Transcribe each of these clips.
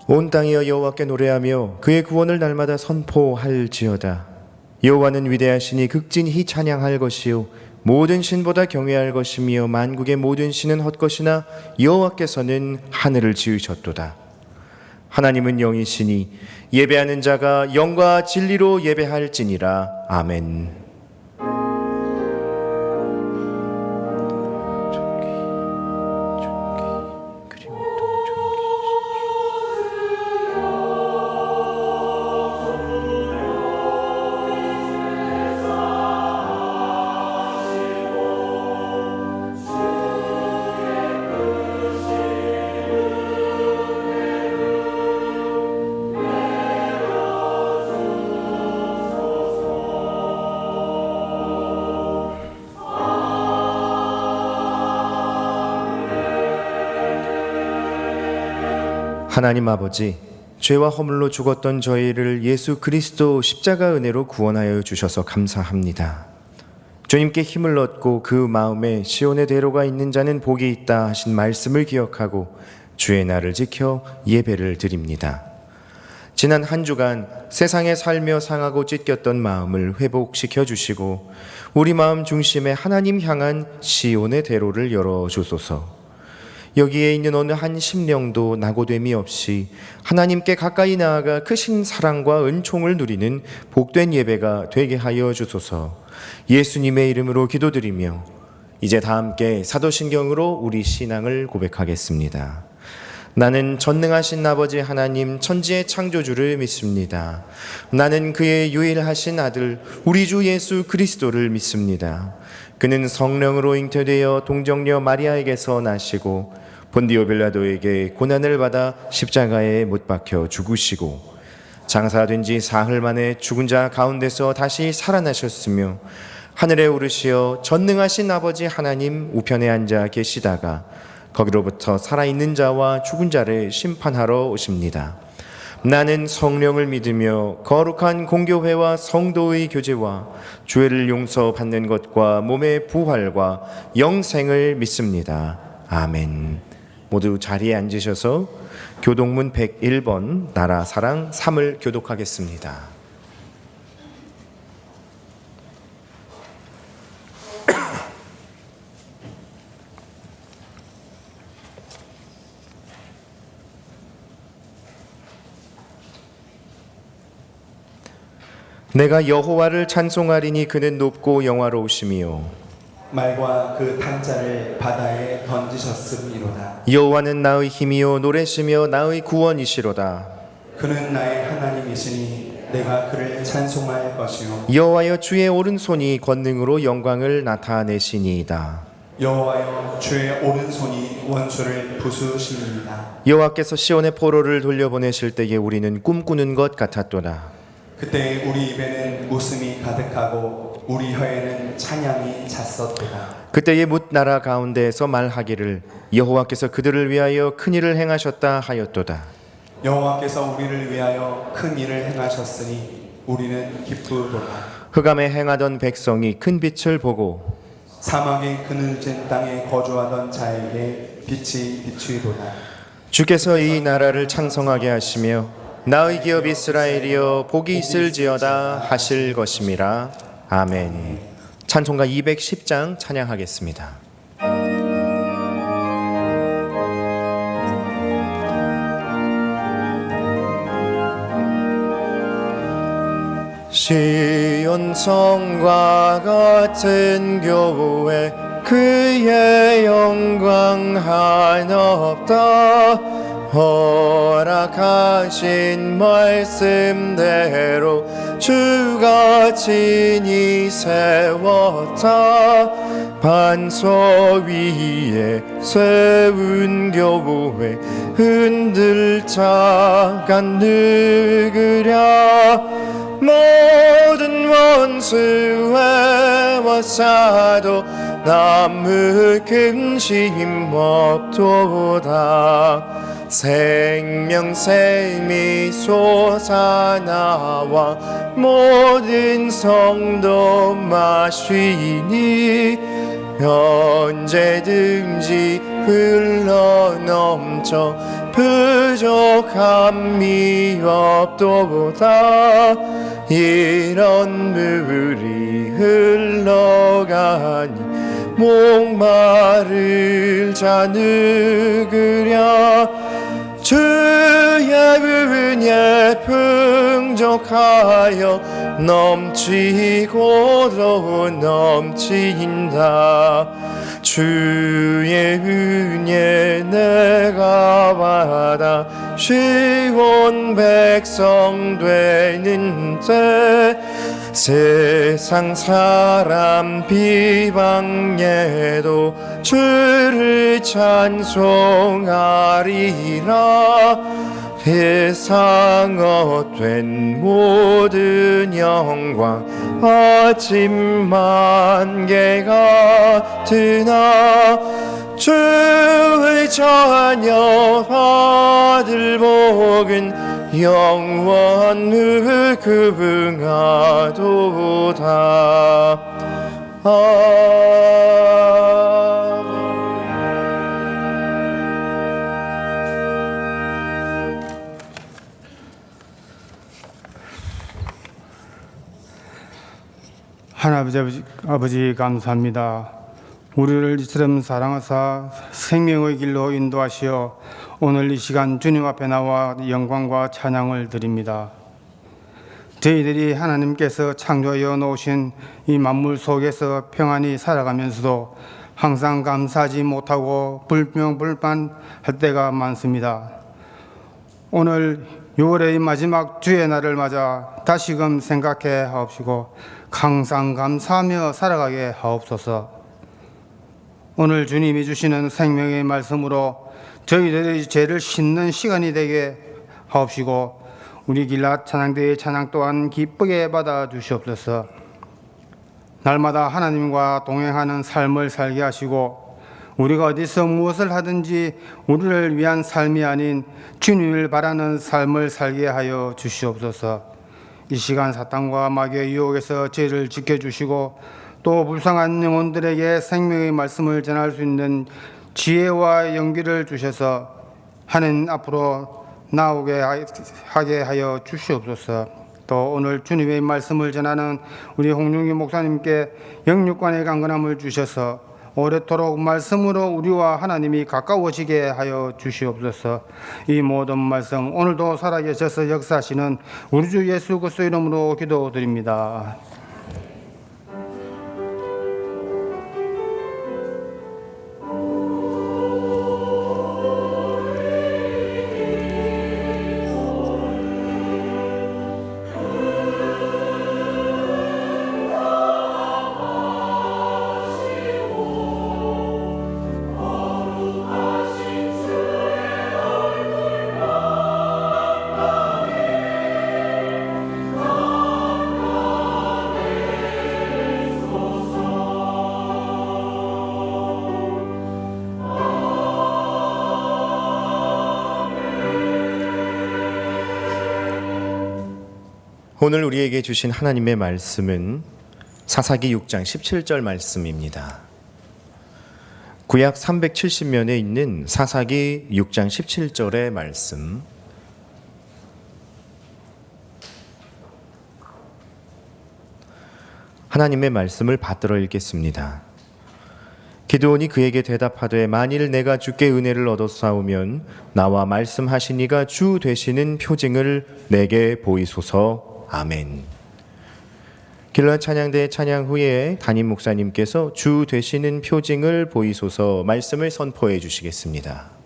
온 땅이여 여호와께 노래하며 그의 구원을 날마다 선포할지어다. 여호와는 위대하시니 극진히 찬양할 것이요 모든 신보다 경외할 것이며 만국의 모든 신은 헛것이나 여호와께서는 하늘을 지으셨도다. 하나님은 영이시니 예배하는 자가 영과 진리로 예배할지니라. 아멘. 하나님 아버지, 죄와 허물로 죽었던 저희를 예수 그리스도 십자가 은혜로 구원하여 주셔서 감사합니다. 주님께 힘을 얻고 그 마음에 시온의 대로가 있는 자는 복이 있다 하신 말씀을 기억하고 주의 날을 지켜 예배를 드립니다. 지난 한 주간 세상에 살며 상하고 찢겼던 마음을 회복시켜 주시고 우리 마음 중심에 하나님 향한 시온의 대로를 열어주소서. 여기에 있는 어느 한 심령도 낙오됨이 없이 하나님께 가까이 나아가 크신 사랑과 은총을 누리는 복된 예배가 되게 하여 주소서. 예수님의 이름으로 기도드리며 이제 다 함께 사도신경으로 우리 신앙을 고백하겠습니다. 나는 전능하신 아버지 하나님 천지의 창조주를 믿습니다. 나는 그의 유일하신 아들 우리 주 예수 그리스도를 믿습니다. 그는 성령으로 잉태되어 동정녀 마리아에게서 나시고 본디오 빌라도에게 고난을 받아 십자가에 못 박혀 죽으시고 장사된 지 사흘 만에 죽은 자 가운데서 다시 살아나셨으며 하늘에 오르시어 전능하신 아버지 하나님 우편에 앉아 계시다가 거기로부터 살아있는 자와 죽은 자를 심판하러 오십니다. 나는 성령을 믿으며 거룩한 공교회와 성도의 교제와 죄를 용서받는 것과 몸의 부활과 영생을 믿습니다. 아멘. 모두 자리에 앉으셔서 교독문 101번 나라 사랑 3을 교독하겠습니다. 내가 여호와를 찬송하리니 그는 높고 영화로우시며 말과 그 탕자를 바다에 던지셨음이로다. 여호와는 나의 힘이요 노래시며 나의 구원이시로다. 그는 나의 하나님이시니 내가 그를 찬송할 것이요 여호와여 주의 오른손이 권능으로 영광을 나타내시니이다. 여호와여 주의 오른손이 원수를 부수시니이다. 여호와께서 시온의 포로를 돌려보내실 때에 우리는 꿈꾸는 것 같았도다. 그때 우리 입에는 웃음이 가득하고 우리 혀에는 찬양이 찼었도다. 그때의 뭇 나라 가운데에서 말하기를 여호와께서 그들을 위하여 큰 일을 행하셨다 하였도다. 여호와께서 우리를 위하여 큰 일을 행하셨으니 우리는 기쁘도다. 흑암에 행하던 백성이 큰 빛을 보고 사막의 그늘진 땅에 거주하던 자에게 빛이 비추이도다. 주께서 이 나라를 창성하게 하시며 나의 기업 이스라엘이여 복이 있을지어다 하실 것임이라. 아멘. 찬송가 210장 찬양하겠습니다. 시온 성과 같은 교회 그의 영광 한없다. 허락하신 말씀대로 주가 친히 세웠다. 반석 위에 세운 교회 흔들 자가 누구랴. 모든 원수에 와사도 나무 근심 없도다. 생명샘이 솟아나와 모든 성도 마시니 언제든지 흘러넘쳐 부족함이 없도다. 이런 물이 흘러가니 목마를 자 누구랴. 주의 은혜 풍족하여 넘치고도 넘친다. 주의 은혜 내가 받아 시온 백성 되는데 세상 사람 비방에도 주를 찬송하리라. 세상 헛된 모든 영광 아침 만개 같으나 주의 자녀 받을 복은 영원 무궁하도다. 하나님 아버지 감사합니다. 우리를 이처럼 사랑하사 생명의 길로 인도하시어 오늘 이 시간 주님 앞에 나와 영광과 찬양을 드립니다. 저희들이 하나님께서 창조하여 놓으신 이 만물 속에서 평안히 살아가면서도 항상 감사하지 못하고 불평불만할 때가 많습니다. 오늘 6월의 마지막 주의 날을 맞아 다시금 생각해 하옵시고 항상 감사하며 살아가게 하옵소서. 오늘 주님이 주시는 생명의 말씀으로 저희들의 죄를 씻는 시간이 되게 하옵시고 우리 길라 찬양대의 찬양 또한 기쁘게 받아 주시옵소서. 날마다 하나님과 동행하는 삶을 살게 하시고 우리가 어디서 무엇을 하든지 우리를 위한 삶이 아닌 주님을 바라는 삶을 살게 하여 주시옵소서. 이 시간 사탄과 마귀의 유혹에서 죄를 지켜주시고 또 불쌍한 영혼들에게 생명의 말씀을 전할 수 있는 지혜와 용기를 주셔서 하나님 앞으로 나오게 하게 하여 주시옵소서. 또 오늘 주님의 말씀을 전하는 우리 홍중기 목사님께 영육간의 강건함을 주셔서 오래도록 말씀으로 우리와 하나님이 가까워지게 하여 주시옵소서. 이 모든 말씀 오늘도 살아계셔서 역사하시는 우리 주 예수 그리스도 이름으로 기도드립니다. 오늘 우리에게 주신 하나님의 말씀은 사사기 6장 17절 말씀입니다. 구약 370면에 있는 사사기 6장 17절의 말씀, 하나님의 말씀을 받들어 읽겠습니다. 기드온이 그에게 대답하되 만일 내가 주께 은혜를 얻었사오면 나와 말씀하시니가 주 되시는 표징을 내게 보이소서. 아멘. 길라 찬양대 찬양 후에 담임 목사님께서 주 되시는 표징을 보이소서 말씀을 선포해 주시겠습니다.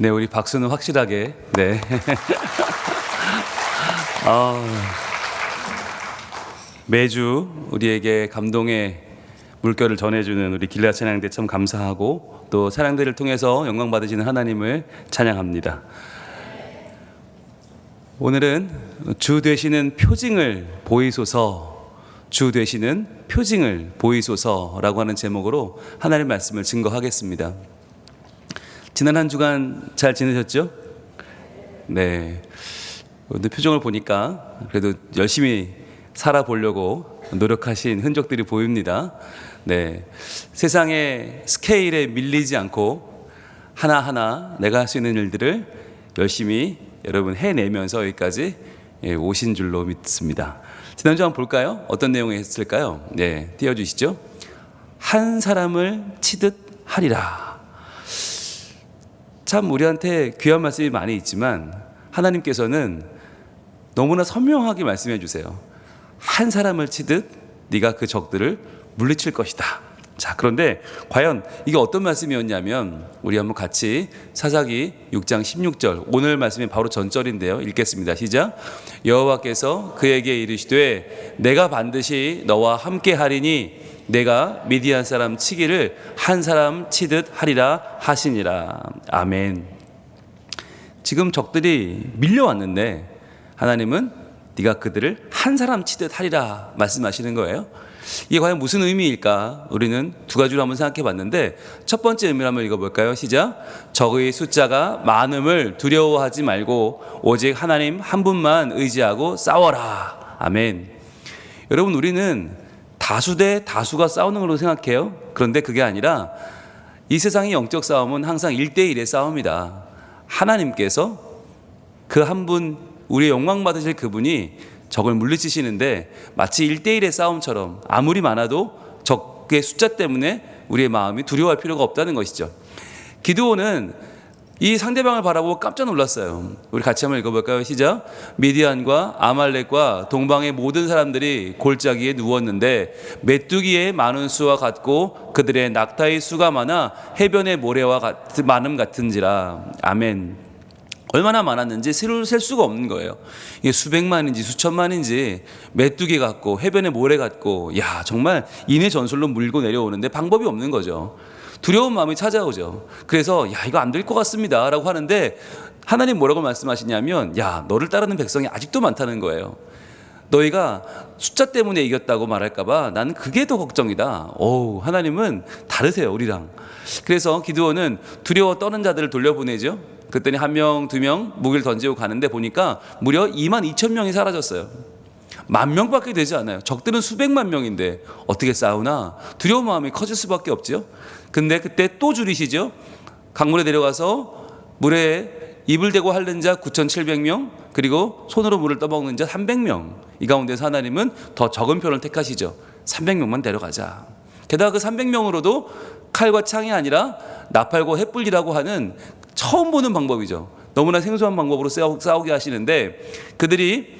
네, 우리 박수는 확실하게. 네. 매주 우리에게 감동의 물결을 전해주는 우리 길라 찬양대 참 감사하고, 또 찬양대를 통해서 영광 받으시는 하나님을 찬양합니다. 오늘은 주 되시는 표징을 보이소서, 주 되시는 표징을 보이소서라고 하는 제목으로 하나님의 말씀을 증거하겠습니다. 지난 한 주간 잘 지내셨죠? 네. 오늘 표정을 보니까 그래도 열심히 살아보려고 노력하신 흔적들이 보입니다. 네. 세상의 스케일에 밀리지 않고 하나하나 내가 할 수 있는 일들을 열심히 여러분 해내면서 여기까지 오신 줄로 믿습니다. 지난주 한번 볼까요? 어떤 내용이 있을까요? 네, 띄워주시죠. 한 사람을 치듯 하리라. 참 우리한테 귀한 말씀이 많이 있지만 하나님께서는 너무나 선명하게 말씀해 주세요. 한 사람을 치듯 네가 그 적들을 물리칠 것이다. 자, 그런데 과연 이게 어떤 말씀이었냐면, 우리 한번 같이 사사기 6장 16절, 오늘 말씀이 바로 전절인데요. 읽겠습니다. 시작. 여호와께서 그에게 이르시되 내가 반드시 너와 함께 하리니 내가 미디안 사람 치기를 한 사람 치듯 하리라 하시니라. 아멘. 지금 적들이 밀려왔는데 하나님은 네가 그들을 한 사람 치듯 하리라 말씀하시는 거예요. 이게 과연 무슨 의미일까? 우리는 두 가지로 한번 생각해 봤는데, 첫 번째 의미를 한번 읽어볼까요? 시작. 적의 숫자가 많음을 두려워하지 말고 오직 하나님 한 분만 의지하고 싸워라. 아멘. 여러분, 우리는 다수 대 다수가 싸우는 걸로 생각해요. 그런데 그게 아니라 이 세상의 영적 싸움은 항상 1대1의 싸움이다. 하나님께서 그 한 분, 우리의 영광 받으실 그분이 적을 물리치시는데 마치 1대1의 싸움처럼 아무리 많아도 적의 숫자 때문에 우리의 마음이 두려워할 필요가 없다는 것이죠. 기드온은 이 상대방을 바라보고 깜짝 놀랐어요. 우리 같이 한번 읽어볼까요? 시작. 미디안과 아말렉과 동방의 모든 사람들이 골짜기에 누웠는데 메뚜기의 많은 수와 같고 그들의 낙타의 수가 많아 해변의 모래와 많음 같은지라. 아멘. 얼마나 많았는지 셀 수가 없는 거예요. 이게 수백만인지 수천만인지 메뚜기 같고 해변의 모래 같고, 야, 정말 인의 전술로 물고 내려오는데 방법이 없는 거죠. 두려운 마음이 찾아오죠. 그래서 야, 이거 안 될 것 같습니다 라고 하는데 하나님 뭐라고 말씀하시냐면, 야, 너를 따르는 백성이 아직도 많다는 거예요. 너희가 숫자 때문에 이겼다고 말할까봐 나는 그게 더 걱정이다. 오, 하나님은 다르세요, 우리랑. 그래서 기드온은 두려워 떠는 자들을 돌려보내죠. 그랬더니 1명, 2명 무기를 던지고 가는데 보니까 무려 22,000명이 사라졌어요. 10,000명밖에 되지 않아요. 적들은 수백만 명인데 어떻게 싸우나? 두려운 마음이 커질 수밖에 없죠. 근데 그때 또 줄이시죠. 강물에 내려가서 물에 입을 대고 핥는 자 9,700명, 그리고 손으로 물을 떠먹는 자 300명. 이 가운데서 하나님은 더 적은 편을 택하시죠. 300명만 데려가자. 게다가 그 300명으로도 칼과 창이 아니라 나팔과 횃불이라고 하는 처음 보는 방법이죠. 너무나 생소한 방법으로 싸우게 하시는데, 그들이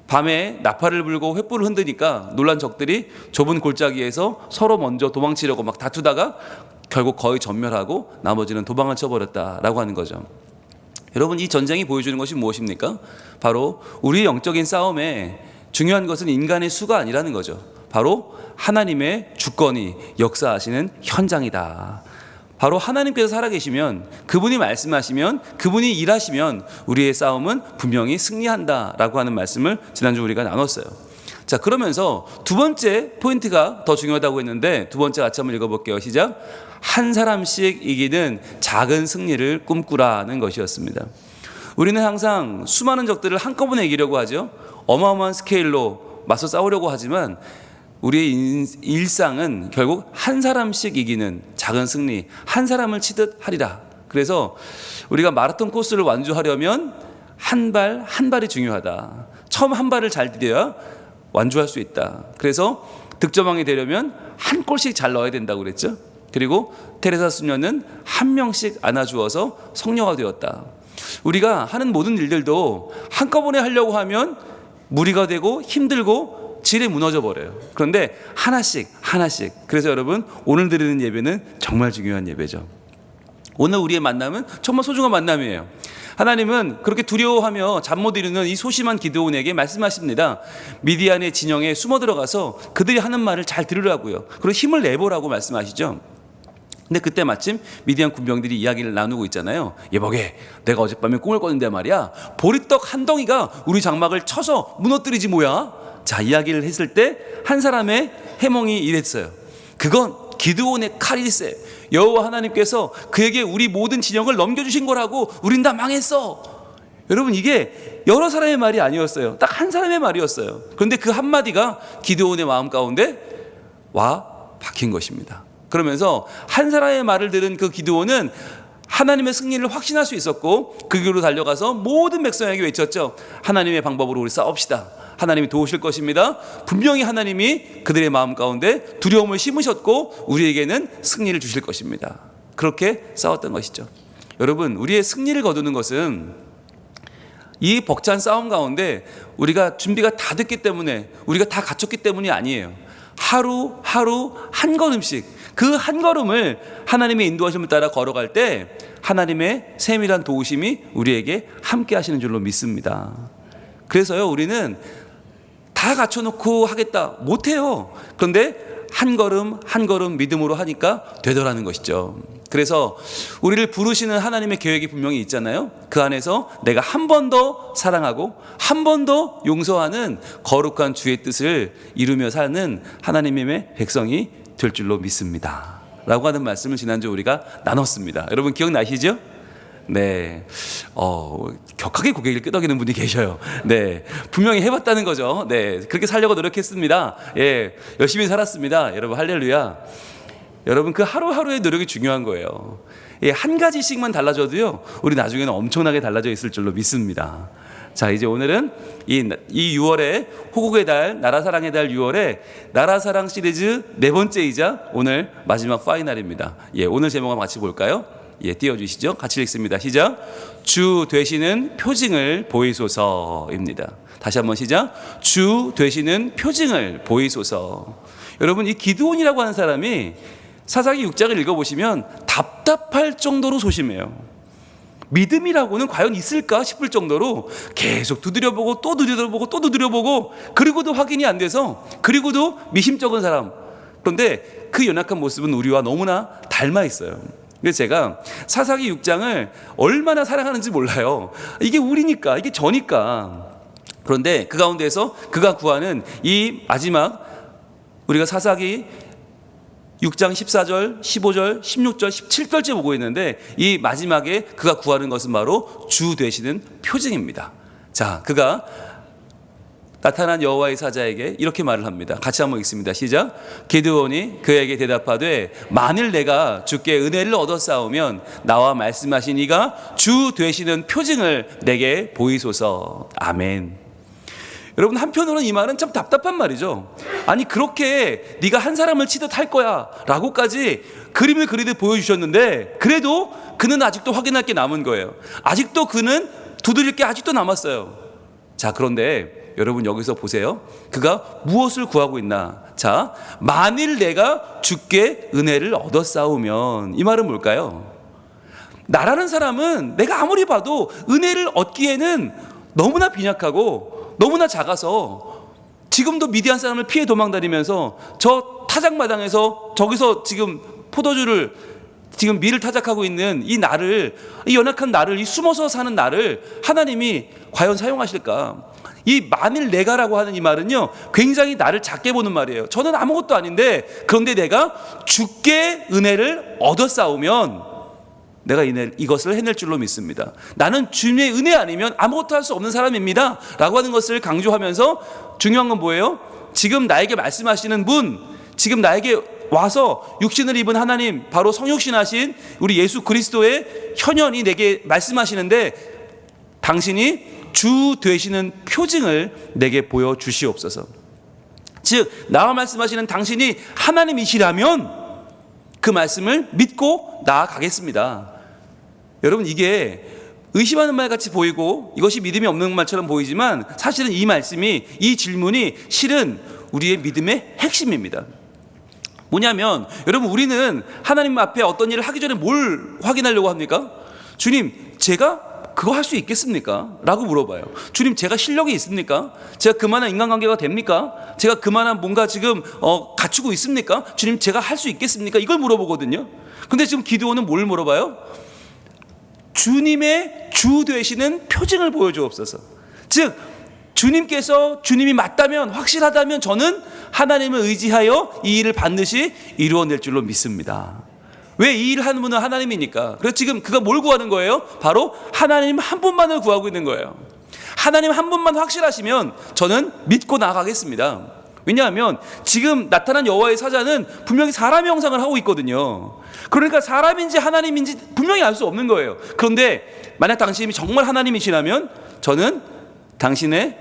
밤에 나팔을 불고 횃불을 흔드니까 놀란 적들이 좁은 골짜기에서 서로 먼저 도망치려고 막 다투다가 결국 거의 전멸하고 나머지는 도망을 쳐버렸다라고 하는 거죠. 여러분, 이 전쟁이 보여주는 것이 무엇입니까? 바로 우리 영적인 싸움에 중요한 것은 인간의 수가 아니라는 거죠. 바로 하나님의 주권이 역사하시는 현장이다. 바로 하나님께서 살아계시면, 그분이 말씀하시면, 그분이 일하시면 우리의 싸움은 분명히 승리한다라고 하는 말씀을 지난주 우리가 나눴어요. 자, 그러면서 두 번째 포인트가 더 중요하다고 했는데, 두 번째 같이 한번 읽어볼게요. 시작. 한 사람씩 이기는 작은 승리를 꿈꾸라는 것이었습니다. 우리는 항상 수많은 적들을 한꺼번에 이기려고 하죠. 어마어마한 스케일로 맞서 싸우려고 하지만 우리의 일상은 결국 한 사람씩 이기는 작은 승리, 한 사람을 치듯 하리라. 그래서 우리가 마라톤 코스를 완주하려면 한 발 한 발이 중요하다. 처음 한 발을 잘 디뎌야 완주할 수 있다. 그래서 득점왕이 되려면 한 골씩 잘 넣어야 된다고 그랬죠. 그리고 테레사 수녀는 한 명씩 안아주어서 성녀가 되었다. 우리가 하는 모든 일들도 한꺼번에 하려고 하면 무리가 되고 힘들고 질이 무너져 버려요. 그런데 하나씩. 그래서 여러분, 오늘 드리는 예배는 정말 중요한 예배죠. 오늘 우리의 만남은 정말 소중한 만남이에요. 하나님은 그렇게 두려워하며 잠 못 이루는 이 소심한 기드온에게 말씀하십니다. 미디안의 진영에 숨어 들어가서 그들이 하는 말을 잘 들으라고요. 그리고 힘을 내보라고 말씀하시죠. 근데 그때 마침 미디안 군병들이 이야기를 나누고 있잖아요. 예복에, 내가 어젯밤에 꿈을 꿨는데 말이야, 보리떡 한 덩이가 우리 장막을 쳐서 무너뜨리지 뭐야. 자, 이야기를 했을 때 한 사람의 해몽이 이랬어요. 그건 기드온의 칼일세. 여호와 하나님께서 그에게 우리 모든 진영을 넘겨주신 거라고. 우린 다 망했어. 여러분, 이게 여러 사람의 말이 아니었어요. 딱 한 사람의 말이었어요. 그런데 그 한마디가 기드온의 마음 가운데 와 박힌 것입니다. 그러면서 한 사람의 말을 들은 그 기드온은 하나님의 승리를 확신할 수 있었고 그 길로 달려가서 모든 백성에게 외쳤죠. 하나님의 방법으로 우리 싸웁시다. 하나님이 도우실 것입니다. 분명히 하나님이 그들의 마음 가운데 두려움을 심으셨고 우리에게는 승리를 주실 것입니다. 그렇게 싸웠던 것이죠. 여러분, 우리의 승리를 거두는 것은 이 벅찬 싸움 가운데 우리가 준비가 다 됐기 때문에, 우리가 다 갖췄기 때문이 아니에요. 하루하루 한 걸음씩, 그 한 걸음을 하나님의 인도하심을 따라 걸어갈 때 하나님의 세밀한 도우심이 우리에게 함께 하시는 줄로 믿습니다. 그래서요, 우리는 다 갖춰놓고 하겠다 못해요. 그런데 한 걸음 한 걸음 믿음으로 하니까 되더라는 것이죠. 그래서 우리를 부르시는 하나님의 계획이 분명히 있잖아요. 그 안에서 내가 한 번 더 사랑하고 한 번 더 용서하는 거룩한 주의 뜻을 이루며 사는 하나님의 백성이 될 줄로 믿습니다 라고 하는 말씀을 지난주 우리가 나눴습니다. 여러분 기억나시죠? 네, 격하게 고개를 끄덕이는 분이 계셔요. 네, 분명히 해봤다는 거죠. 네, 그렇게 살려고 노력했습니다. 예, 열심히 살았습니다. 여러분 할렐루야. 여러분 그 하루하루의 노력이 중요한 거예요. 예, 한 가지씩만 달라져도요, 우리 나중에는 엄청나게 달라져 있을 줄로 믿습니다. 자, 이제 오늘은 이 6월에 호국의 달, 나라사랑의 달 6월에 나라사랑 시리즈 네 번째이자 오늘 마지막 파이널입니다. 예, 오늘 제목 한번 같이 볼까요? 예, 띄워주시죠. 같이 읽습니다. 시작. 주 되시는 표징을 보이소서입니다. 다시 한번 시작. 주 되시는 표징을 보이소서. 여러분, 이 기드온이라고 하는 사람이 사사기 6장을 읽어보시면 답답할 정도로 소심해요. 믿음이라고는 과연 있을까 싶을 정도로 계속 두드려보고 또 두드려보고 또 두드려보고, 그리고도 확인이 안 돼서, 그리고도 미심쩍은 사람. 그런데 그 연약한 모습은 우리와 너무나 닮아 있어요. 그래서 제가 사사기 6장을 얼마나 사랑하는지 몰라요. 이게 우리니까, 이게 저니까. 그런데 그 가운데서 그가 구하는 이 마지막, 우리가 사사기 6장 14절, 15절, 16절, 17절째 보고 있는데 이 마지막에 그가 구하는 것은 바로 주 되시는 표징입니다. 자, 그가 나타난 여호와의 사자에게 이렇게 말을 합니다. 같이 한번 읽습니다. 시작. 기드온이 그에게 대답하되 만일 내가 주께 은혜를 얻어 싸우면 나와 말씀하신 이가 주 되시는 표징을 내게 보이소서. 아멘. 여러분, 한편으로는 이 말은 참 답답한 말이죠. 아니, 그렇게 네가 한 사람을 치듯 할 거야 라고까지 그림을 그리듯 보여주셨는데 그래도 그는 아직도 확인할 게 남은 거예요. 아직도 그는 두드릴 게 아직도 남았어요. 자, 그런데 여러분 여기서 보세요. 그가 무엇을 구하고 있나? 자, 만일 내가 주께 은혜를 얻어 싸우면, 이 말은 뭘까요? 나라는 사람은 내가 아무리 봐도 은혜를 얻기에는 너무나 빈약하고 너무나 작아서 지금도 미디안 사람을 피해 도망다니면서 저 타작마당에서 저기서 지금 포도주를 지금 밀을 타작하고 있는 이 나를, 이 연약한 나를, 이 숨어서 사는 나를 하나님이 과연 사용하실까? 이 만일 내가라고 하는 이 말은요, 굉장히 나를 작게 보는 말이에요. 저는 아무것도 아닌데, 그런데 내가 주께 은혜를 얻어 싸우면 내가 이것을 해낼 줄로 믿습니다. 나는 주님의 은혜 아니면 아무것도 할 수 없는 사람입니다 라고 하는 것을 강조하면서, 중요한 건 뭐예요? 지금 나에게 말씀하시는 분, 지금 나에게 와서 육신을 입은 하나님, 바로 성육신하신 우리 예수 그리스도의 현현이 내게 말씀하시는데, 당신이 주 되시는 표징을 내게 보여주시옵소서. 즉, 나와 말씀하시는 당신이 하나님이시라면 그 말씀을 믿고 나아가겠습니다. 여러분, 이게 의심하는 말 같이 보이고 이것이 믿음이 없는 말처럼 보이지만 사실은 이 말씀이, 이 질문이 실은 우리의 믿음의 핵심입니다. 뭐냐면 여러분, 우리는 하나님 앞에 어떤 일을 하기 전에 뭘 확인하려고 합니까? 주님, 제가 그거 할 수 있겠습니까? 라고 물어봐요. 주님, 제가 실력이 있습니까? 제가 그만한 인간관계가 됩니까? 제가 그만한 뭔가 지금 갖추고 있습니까? 주님, 제가 할 수 있겠습니까? 이걸 물어보거든요. 근데 지금 기드온은 뭘 물어봐요? 주님의 주 되시는 표징을 보여주옵소서. 즉 주님께서, 주님이 맞다면, 확실하다면 저는 하나님을 의지하여 이 일을 반드시 이루어낼 줄로 믿습니다. 왜? 이 일을 하는 분은 하나님이니까. 그래서 지금 그가 뭘 구하는 거예요? 바로 하나님 한 분만을 구하고 있는 거예요. 하나님 한 분만 확실하시면 저는 믿고 나아가겠습니다. 왜냐하면 지금 나타난 여호와의 사자는 분명히 사람의 형상을 하고 있거든요. 그러니까 사람인지 하나님인지 분명히 알 수 없는 거예요. 그런데 만약 당신이 정말 하나님이시라면 저는 당신의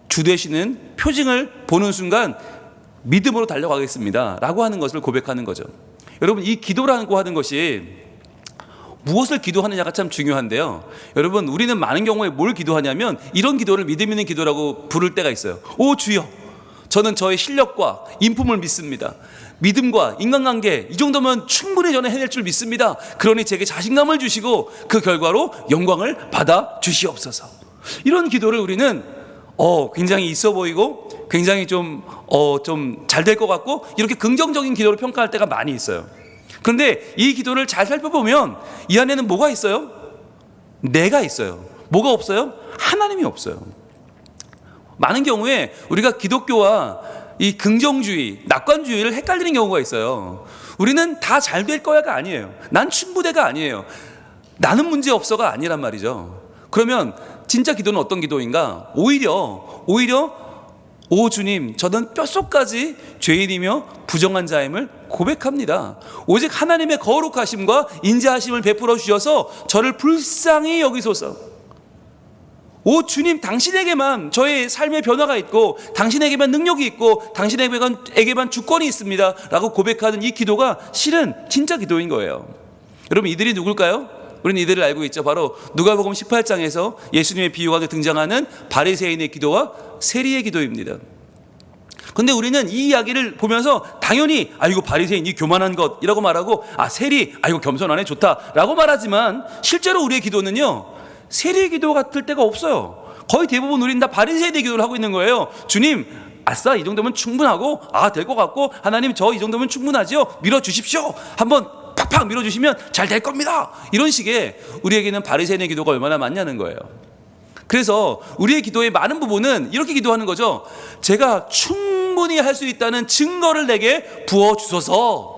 주 되시는 표징을 보는 순간 믿음으로 달려가겠습니다 라고 하는 것을 고백하는 거죠. 여러분, 이 기도라고 하는 것이 무엇을 기도하느냐가 참 중요한데요. 여러분, 우리는 많은 경우에 뭘 기도하냐면 이런 기도를 믿음 있는 기도라고 부를 때가 있어요. 오 주여, 저는 저의 실력과 인품을 믿습니다. 믿음과 인간관계 이 정도면 충분히 저는 해낼 줄 믿습니다. 그러니 제게 자신감을 주시고 그 결과로 영광을 받아 주시옵소서. 이런 기도를 우리는 굉장히 있어 보이고 굉장히 좀 잘 될 것 같고 이렇게 긍정적인 기도를 평가할 때가 많이 있어요. 그런데 이 기도를 잘 살펴보면 이 안에는 뭐가 있어요? 내가 있어요. 뭐가 없어요? 하나님이 없어요. 많은 경우에 우리가 기독교와 이 긍정주의, 낙관주의를 헷갈리는 경우가 있어요. 우리는 다 잘 될 거야가 아니에요. 난 충분해가 아니에요. 나는 문제 없어가 아니란 말이죠. 그러면 진짜 기도는 어떤 기도인가? 오히려 오 주님, 저는 뼛속까지 죄인이며 부정한 자임을 고백합니다. 오직 하나님의 거룩하심과 인자하심을 베풀어 주셔서 저를 불쌍히 여기소서. 오 주님, 당신에게만 저의 삶의 변화가 있고 당신에게만 능력이 있고 당신에게만 주권이 있습니다 라고 고백하는 이 기도가 실은 진짜 기도인 거예요. 여러분, 이들이 누굴까요? 우리는 이들을 알고 있죠. 바로 누가복음 18장에서 예수님의 비유가 등장하는 바리새인의 기도와 세리의 기도입니다. 그런데 우리는 이 이야기를 보면서 당연히 이거 바리새인, 이 교만한 것이라고 말하고 세리, 이거 겸손하네, 좋다라고 말하지만 실제로 우리의 기도는요, 세리의 기도 같을 때가 없어요. 거의 대부분 우리는 다 바리새인의 기도를 하고 있는 거예요. 주님, 아싸, 이 정도면 충분하고 될 것 같고 하나님, 저 이 정도면 충분하지요, 밀어주십시오. 한번 팍팍 밀어주시면 잘 될 겁니다. 이런 식의 우리에게는 바리새인의 기도가 얼마나 많냐는 거예요. 그래서 우리의 기도의 많은 부분은 이렇게 기도하는 거죠. 제가 충분히 할 수 있다는 증거를 내게 부어주소서.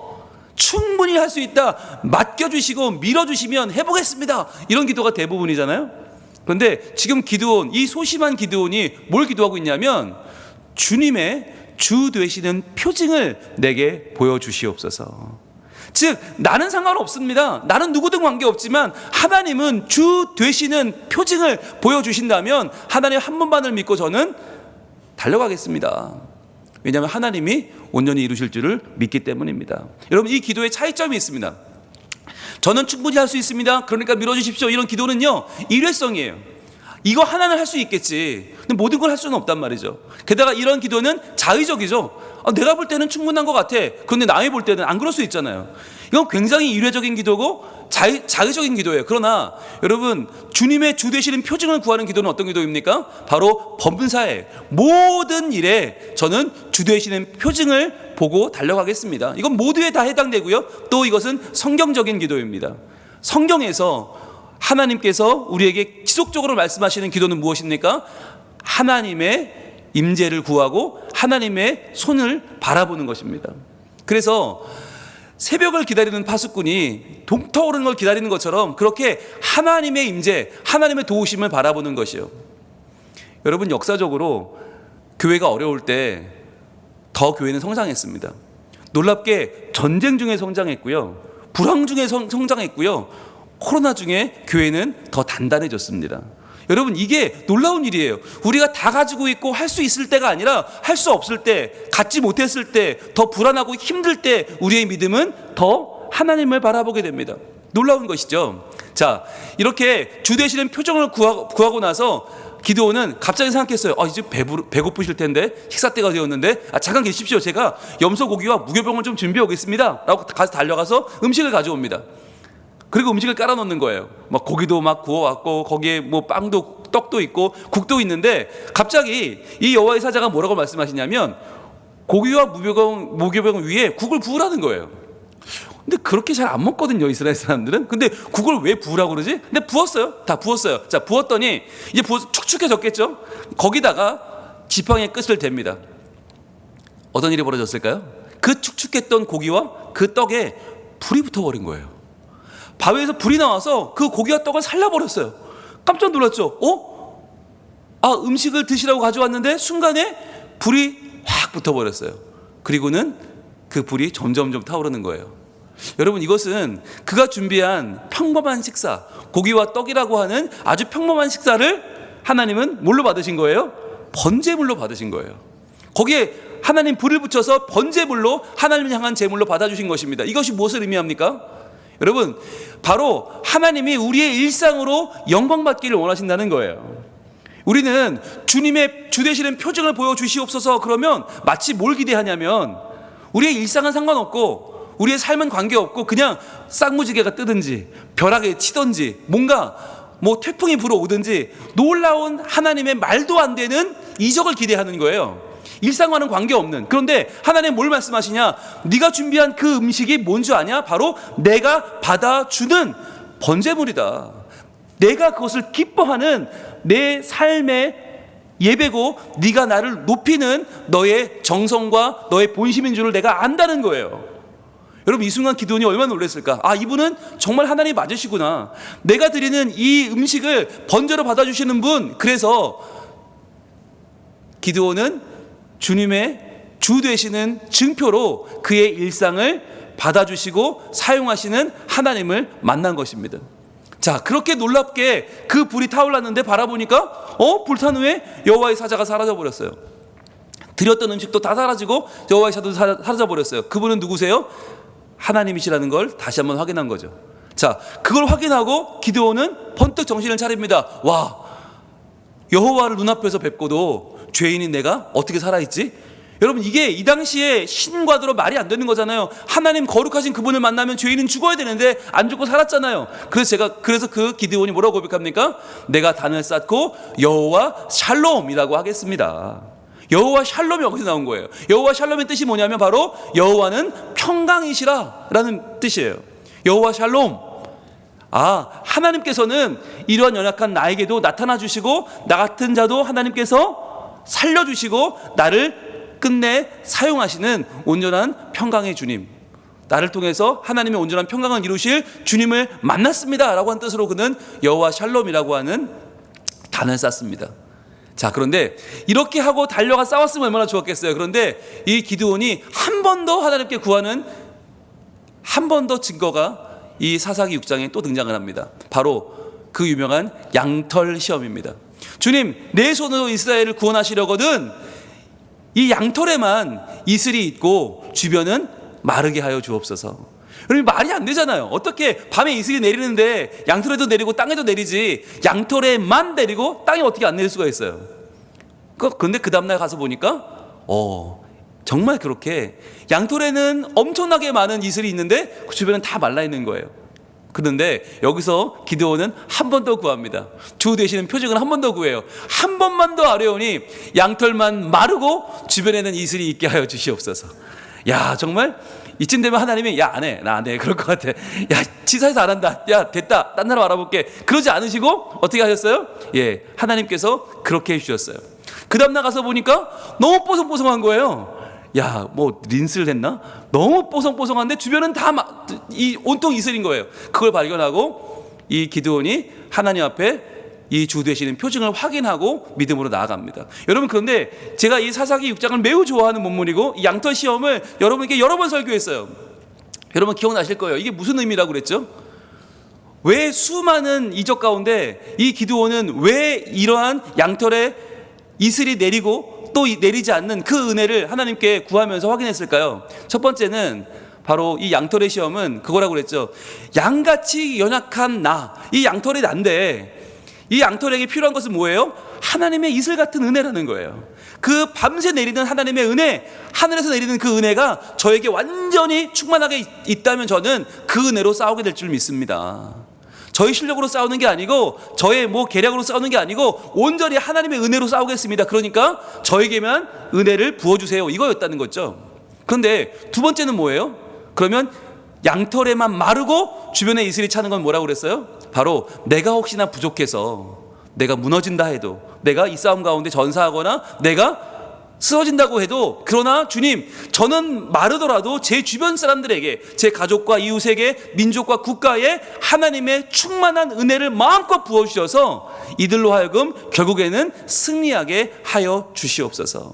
충분히 할 수 있다, 맡겨주시고 밀어주시면 해보겠습니다. 이런 기도가 대부분이잖아요. 그런데 지금 기드온, 이 소심한 기드온이 뭘 기도하고 있냐면 주님의 주 되시는 표징을 내게 보여주시옵소서. 즉 나는 상관없습니다. 나는 누구든 관계없지만 하나님은 주 되시는 표징을 보여주신다면 하나님 한 분만을 믿고 저는 달려가겠습니다. 왜냐하면 하나님이 온전히 이루실 줄을 믿기 때문입니다. 여러분, 이 기도에 차이점이 있습니다. 저는 충분히 할 수 있습니다, 그러니까 밀어주십시오, 이런 기도는요, 일회성이에요. 이거 하나는 할 수 있겠지, 근데 모든 걸 할 수는 없단 말이죠. 게다가 이런 기도는 자의적이죠. 내가 볼 때는 충분한 것 같아, 그런데 남이 볼 때는 안 그럴 수 있잖아요. 이건 굉장히 일회적인 기도고 자의적인 기도예요. 그러나 여러분, 주님의 주 되시는 표징을 구하는 기도는 어떤 기도입니까? 바로 범사에 모든 일에 저는 주 되시는 표징을 보고 달려가겠습니다. 이건 모두에 다 해당되고요, 또 이것은 성경적인 기도입니다. 성경에서 하나님께서 우리에게 지속적으로 말씀하시는 기도는 무엇입니까? 하나님의 임재를 구하고 하나님의 손을 바라보는 것입니다. 그래서 새벽을 기다리는 파수꾼이 동터오르는 걸 기다리는 것처럼 그렇게 하나님의 임재, 하나님의 도우심을 바라보는 것이요. 여러분, 역사적으로 교회가 어려울 때 더 교회는 성장했습니다. 놀랍게 전쟁 중에 성장했고요, 불황 중에 성장했고요, 코로나 중에 교회는 더 단단해졌습니다. 여러분, 이게 놀라운 일이에요. 우리가 다 가지고 있고 할 수 있을 때가 아니라 할 수 없을 때, 갖지 못했을 때, 더 불안하고 힘들 때 우리의 믿음은 더 하나님을 바라보게 됩니다. 놀라운 것이죠. 자, 이렇게 주 되시는 표정을 구하고 나서 기드온은 갑자기 생각했어요. 이제 배고프실 텐데 식사 때가 되었는데 잠깐 계십시오. 제가 염소고기와 무교병을 좀 준비해 오겠습니다 라고 가서 달려가서 음식을 가져옵니다. 그리고 음식을 깔아 놓는 거예요. 막 고기도 막 구워왔고 거기에 뭐 빵도 떡도 있고 국도 있는데 갑자기 이 여호와의 사자가 뭐라고 말씀하시냐면 고기와 무교병 위에 국을 부으라는 거예요. 근데 그렇게 잘 안 먹거든요, 이스라엘 사람들은. 근데 국을 왜 부으라고 그러지? 근데 부었어요. 다 부었어요. 자, 부었더니 이제 부어서 축축해졌겠죠? 거기다가 지팡이의 끝을 댑니다. 어떤 일이 벌어졌을까요? 그 축축했던 고기와 그 떡에 불이 붙어버린 거예요. 바위에서 불이 나와서 그 고기와 떡을 살려버렸어요. 깜짝 놀랐죠? 음식을 드시라고 가져왔는데 순간에 불이 확 붙어버렸어요. 그리고는 그 불이 점점점 타오르는 거예요. 여러분, 이것은 그가 준비한 평범한 식사, 고기와 떡이라고 하는 아주 평범한 식사를 하나님은 뭘로 받으신 거예요? 번제물로 받으신 거예요. 거기에 하나님 불을 붙여서 번제물로 하나님을 향한 제물로 받아주신 것입니다. 이것이 무엇을 의미합니까? 여러분, 바로 하나님이 우리의 일상으로 영광받기를 원하신다는 거예요. 우리는 주님의 주 되시는 표징을 보여주시옵소서 그러면 마치 뭘 기대하냐면 우리의 일상은 상관없고 우리의 삶은 관계없고 그냥 쌍무지개가 뜨든지 벼락에 치든지 뭔가 뭐 태풍이 불어오든지 놀라운 하나님의 말도 안 되는 이적을 기대하는 거예요. 일상과는 관계없는. 그런데 하나님 뭘 말씀하시냐? 네가 준비한 그 음식이 뭔지 아냐? 바로 내가 받아주는 번제물이다. 내가 그것을 기뻐하는 내 삶의 예배고 네가 나를 높이는 너의 정성과 너의 본심인 줄을 내가 안다는 거예요. 여러분, 이 순간 기드온이 얼마나 놀랐을까? 이분은 정말 하나님이 맞으시구나. 내가 드리는 이 음식을 번제로 받아주시는 분. 그래서 기드온은 주님의 주 되시는 증표로 그의 일상을 받아주시고 사용하시는 하나님을 만난 것입니다. 자, 그렇게 놀랍게 그 불이 타올랐는데 바라보니까 불탄 후에 여호와의 사자가 사라져버렸어요. 드렸던 음식도 다 사라지고 여호와의 사자도 사라져버렸어요. 그분은 누구세요? 하나님이시라는 걸 다시 한번 확인한 거죠. 자, 그걸 확인하고 기드온은 번뜩 정신을 차립니다. 와, 여호와를 눈앞에서 뵙고도 죄인인 내가 어떻게 살아있지? 여러분, 이게 이 당시에 신과도로 말이 안 되는 거잖아요. 하나님 거룩하신 그분을 만나면 죄인은 죽어야 되는데 안 죽고 살았잖아요. 그래서 그 기드온이 뭐라고 고백합니까? 내가 단을 쌓고 여호와 샬롬이라고 하겠습니다. 여호와 샬롬이 여기서 나온 거예요. 여호와 샬롬의 뜻이 뭐냐면 바로 여호와는 평강이시라 라는 뜻이에요. 여호와 샬롬. 하나님께서는 이러한 연약한 나에게도 나타나 주시고 나 같은 자도 하나님께서 살려주시고 나를 끝내 사용하시는 온전한 평강의 주님, 나를 통해서 하나님의 온전한 평강을 이루실 주님을 만났습니다 라고 한 뜻으로 그는 여호와 샬롬이라고 하는 단을 쌓습니다. 자, 그런데 이렇게 하고 달려가 싸웠으면 얼마나 좋았겠어요. 그런데 이 기드온이 한 번 더 하나님께 구하는 한 번 더 증거가 이 사사기 6장에 또 등장을 합니다. 바로 그 유명한 양털 시험입니다. 주님, 내 손으로 이스라엘을 구원하시려거든 이 양털에만 이슬이 있고 주변은 마르게 하여 주옵소서. 여러분, 말이 안 되잖아요. 어떻게 밤에 이슬이 내리는데 양털에도 내리고 땅에도 내리지 양털에만 내리고 땅에 어떻게 안 내릴 수가 있어요? 그런데 그 다음날 가서 보니까 정말 그렇게 양털에는 엄청나게 많은 이슬이 있는데 그 주변은 다 말라있는 거예요. 그런데 여기서 기드온은 한 번 더 구합니다. 주 되시는 표징을 한 번 더 구해요. 한 번만 더 아뢰오니 양털만 마르고 주변에는 이슬이 있게 하여 주시옵소서. 야, 정말 이쯤 되면 하나님이 나 안 해 그럴 것 같아. 야, 치사해서 안 한다. 야, 됐다, 딴 나라 알아볼게. 그러지 않으시고 어떻게 하셨어요? 하나님께서 그렇게 해주셨어요. 그 다음 나가서 보니까 너무 뽀송뽀송한 거예요. 야, 뭐 린스를 했나? 너무 뽀송뽀송한데 주변은 다 온통 이슬인 거예요. 그걸 발견하고 이 기드온이 하나님 앞에 이 주 되시는 표징을 확인하고 믿음으로 나아갑니다. 여러분, 그런데 제가 이 사사기 6장을 매우 좋아하는 본문이고 이 양털 시험을 여러분에게 여러 번 설교했어요. 여러분 기억나실 거예요. 이게 무슨 의미라고 그랬죠? 왜 수많은 이적 가운데 이 기드온은 왜 이러한 양털에 이슬이 내리고 또 내리지 않는 그 은혜를 하나님께 구하면서 확인했을까요? 첫 번째는 바로 이 양털의 시험은 그거라고 그랬죠. 양같이 연약한 나, 이 양털이 난데 이 양털에게 필요한 것은 뭐예요? 하나님의 이슬 같은 은혜라는 거예요. 그 밤새 내리는 하나님의 은혜, 하늘에서 내리는 그 은혜가 저에게 완전히 충만하게 있다면 저는 그 은혜로 싸우게 될 줄 믿습니다. 저희 실력으로 싸우는 게 아니고 저의 계략으로 싸우는 게 아니고 온전히 하나님의 은혜로 싸우겠습니다. 그러니까 저에게만 은혜를 부어주세요, 이거였다는 거죠. 그런데 두 번째는 뭐예요? 그러면 양털에만 마르고 주변에 이슬이 차는 건 뭐라고 그랬어요? 바로 내가 혹시나 부족해서 내가 무너진다 해도, 내가 이 싸움 가운데 전사하거나 내가 쓰러진다고 해도, 그러나 주님, 저는 마르더라도 제 주변 사람들에게, 제 가족과 이웃에게, 민족과 국가에 하나님의 충만한 은혜를 마음껏 부어주셔서 이들로 하여금 결국에는 승리하게 하여 주시옵소서.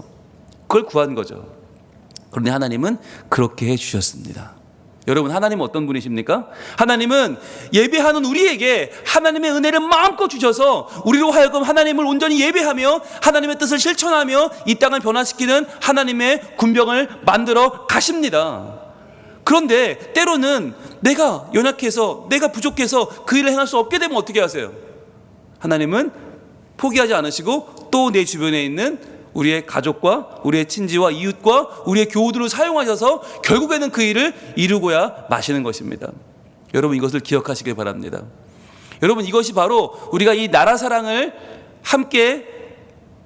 그걸 구한 거죠. 그런데 하나님은 그렇게 해주셨습니다. 여러분, 하나님은 어떤 분이십니까? 하나님은 예배하는 우리에게 하나님의 은혜를 마음껏 주셔서 우리로 하여금 하나님을 온전히 예배하며 하나님의 뜻을 실천하며 이 땅을 변화시키는 하나님의 군병을 만들어 가십니다. 그런데 때로는 내가 연약해서, 내가 부족해서 그 일을 행할 수 없게 되면 어떻게 하세요? 하나님은 포기하지 않으시고 또 내 주변에 있는 우리의 가족과 우리의 친지와 이웃과 우리의 교우들을 사용하셔서 결국에는 그 일을 이루고야 마시는 것입니다. 여러분, 이것을 기억하시길 바랍니다. 여러분, 이것이 바로 우리가 이 나라 사랑을 함께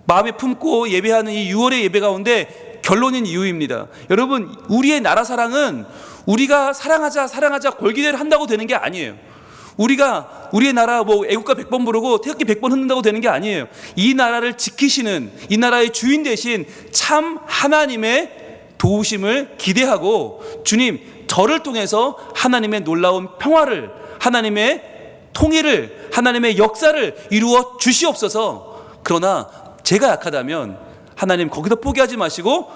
마음에 품고 예배하는 이 6월의 예배 가운데 결론인 이유입니다. 여러분, 우리의 나라 사랑은 우리가 사랑하자 골기대를 한다고 되는 게 아니에요. 우리가 우리의 나라 애국가 100번 부르고 태극기 100번 흔든다고 되는 게 아니에요. 이 나라를 지키시는, 이 나라의 주인 되신 참 하나님의 도우심을 기대하고, 주님, 저를 통해서 하나님의 놀라운 평화를, 하나님의 통일을, 하나님의 역사를 이루어 주시옵소서. 그러나 제가 약하다면 하나님 거기서 포기하지 마시고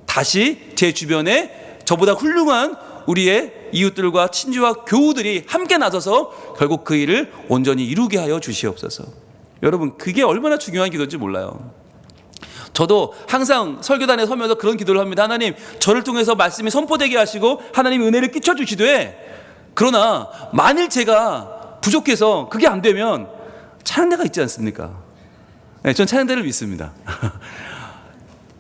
다시 제 주변에 저보다 훌륭한 우리의 이웃들과 친지와 교우들이 함께 나서서 결국 그 일을 온전히 이루게 하여 주시옵소서. 여러분, 그게 얼마나 중요한 기도인지 몰라요. 저도 항상 설교단에 서면서 그런 기도를 합니다. 하나님, 저를 통해서 말씀이 선포되게 하시고 하나님 은혜를 끼쳐주시되, 그러나 만일 제가 부족해서 그게 안 되면 찬양대가 있지 않습니까? 네, 전 찬양대를 믿습니다.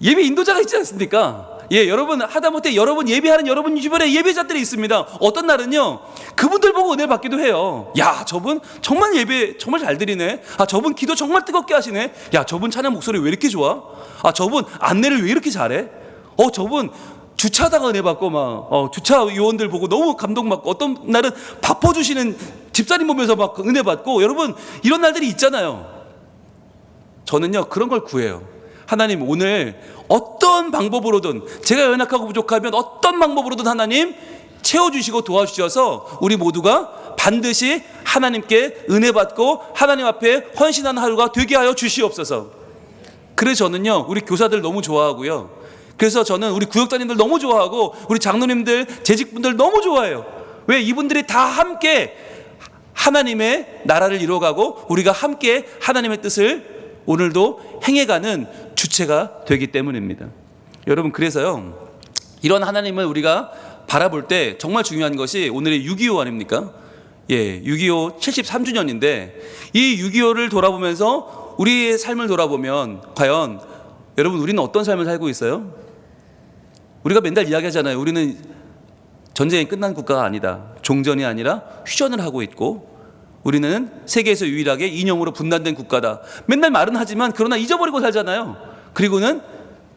예배 인도자가 있지 않습니까? 여러분, 하다못해 여러분 예배하는 여러분 주변에 예배자들이 있습니다. 어떤 날은요, 그분들 보고 은혜를 받기도 해요. 야, 저분 정말 예배 정말 잘 드리네. 아, 저분 기도 정말 뜨겁게 하시네. 야, 저분 찬양 목소리 왜 이렇게 좋아? 아, 저분 안내를 왜 이렇게 잘해? 저분 주차하다가 은혜 받고 주차 요원들 보고 너무 감동받고, 어떤 날은 밥 퍼주시는 집사님 보면서 막 은혜 받고. 여러분, 이런 날들이 있잖아요. 저는요, 그런 걸 구해요. 하나님, 오늘 어떤 방법으로든, 제가 연약하고 부족하면 어떤 방법으로든 하나님 채워주시고 도와주셔서 우리 모두가 반드시 하나님께 은혜 받고 하나님 앞에 헌신하는 하루가 되게 하여 주시옵소서. 그래서 저는요, 우리 교사들 너무 좋아하고요, 그래서 저는 우리 구역장님들 너무 좋아하고 우리 장로님들, 재직분들 너무 좋아해요. 왜? 이분들이 다 함께 하나님의 나라를 이루어가고 우리가 함께 하나님의 뜻을 오늘도 행해가는 주체가 되기 때문입니다. 여러분, 그래서요, 이런 하나님을 우리가 바라볼 때 정말 중요한 것이 오늘의 6.25 아닙니까? 6.25 73주년인데 이 6.25를 돌아보면서 우리의 삶을 돌아보면 과연 여러분, 우리는 어떤 삶을 살고 있어요? 우리가 맨날 이야기하잖아요. 우리는 전쟁이 끝난 국가가 아니다. 종전이 아니라 휴전을 하고 있고, 우리는 세계에서 유일하게 이념으로 분단된 국가다. 맨날 말은 하지만 그러나 잊어버리고 살잖아요. 그리고는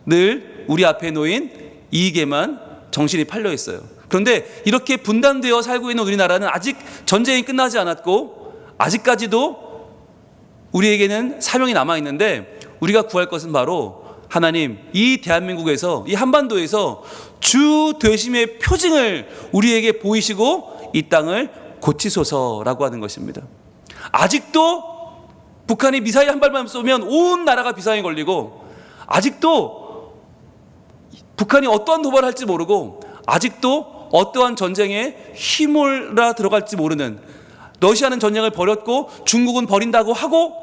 늘 우리 앞에 놓인 이익에만 정신이 팔려 있어요. 그런데 이렇게 분단되어 살고 있는 우리나라는 아직 전쟁이 끝나지 않았고 아직까지도 우리에게는 사명이 남아있는데, 우리가 구할 것은 바로 하나님, 이 대한민국에서, 이 한반도에서 주 되심의 표징을 우리에게 보이시고 이 땅을 고치소서라고 하는 것입니다. 아직도 북한이 미사일 한 발만 쏘면 온 나라가 비상에 걸리고, 아직도 북한이 어떠한 도발을 할지 모르고, 아직도 어떠한 전쟁에 휘몰아 들어갈지 모르는, 러시아는 전쟁을 벌였고 중국은 버린다고 하고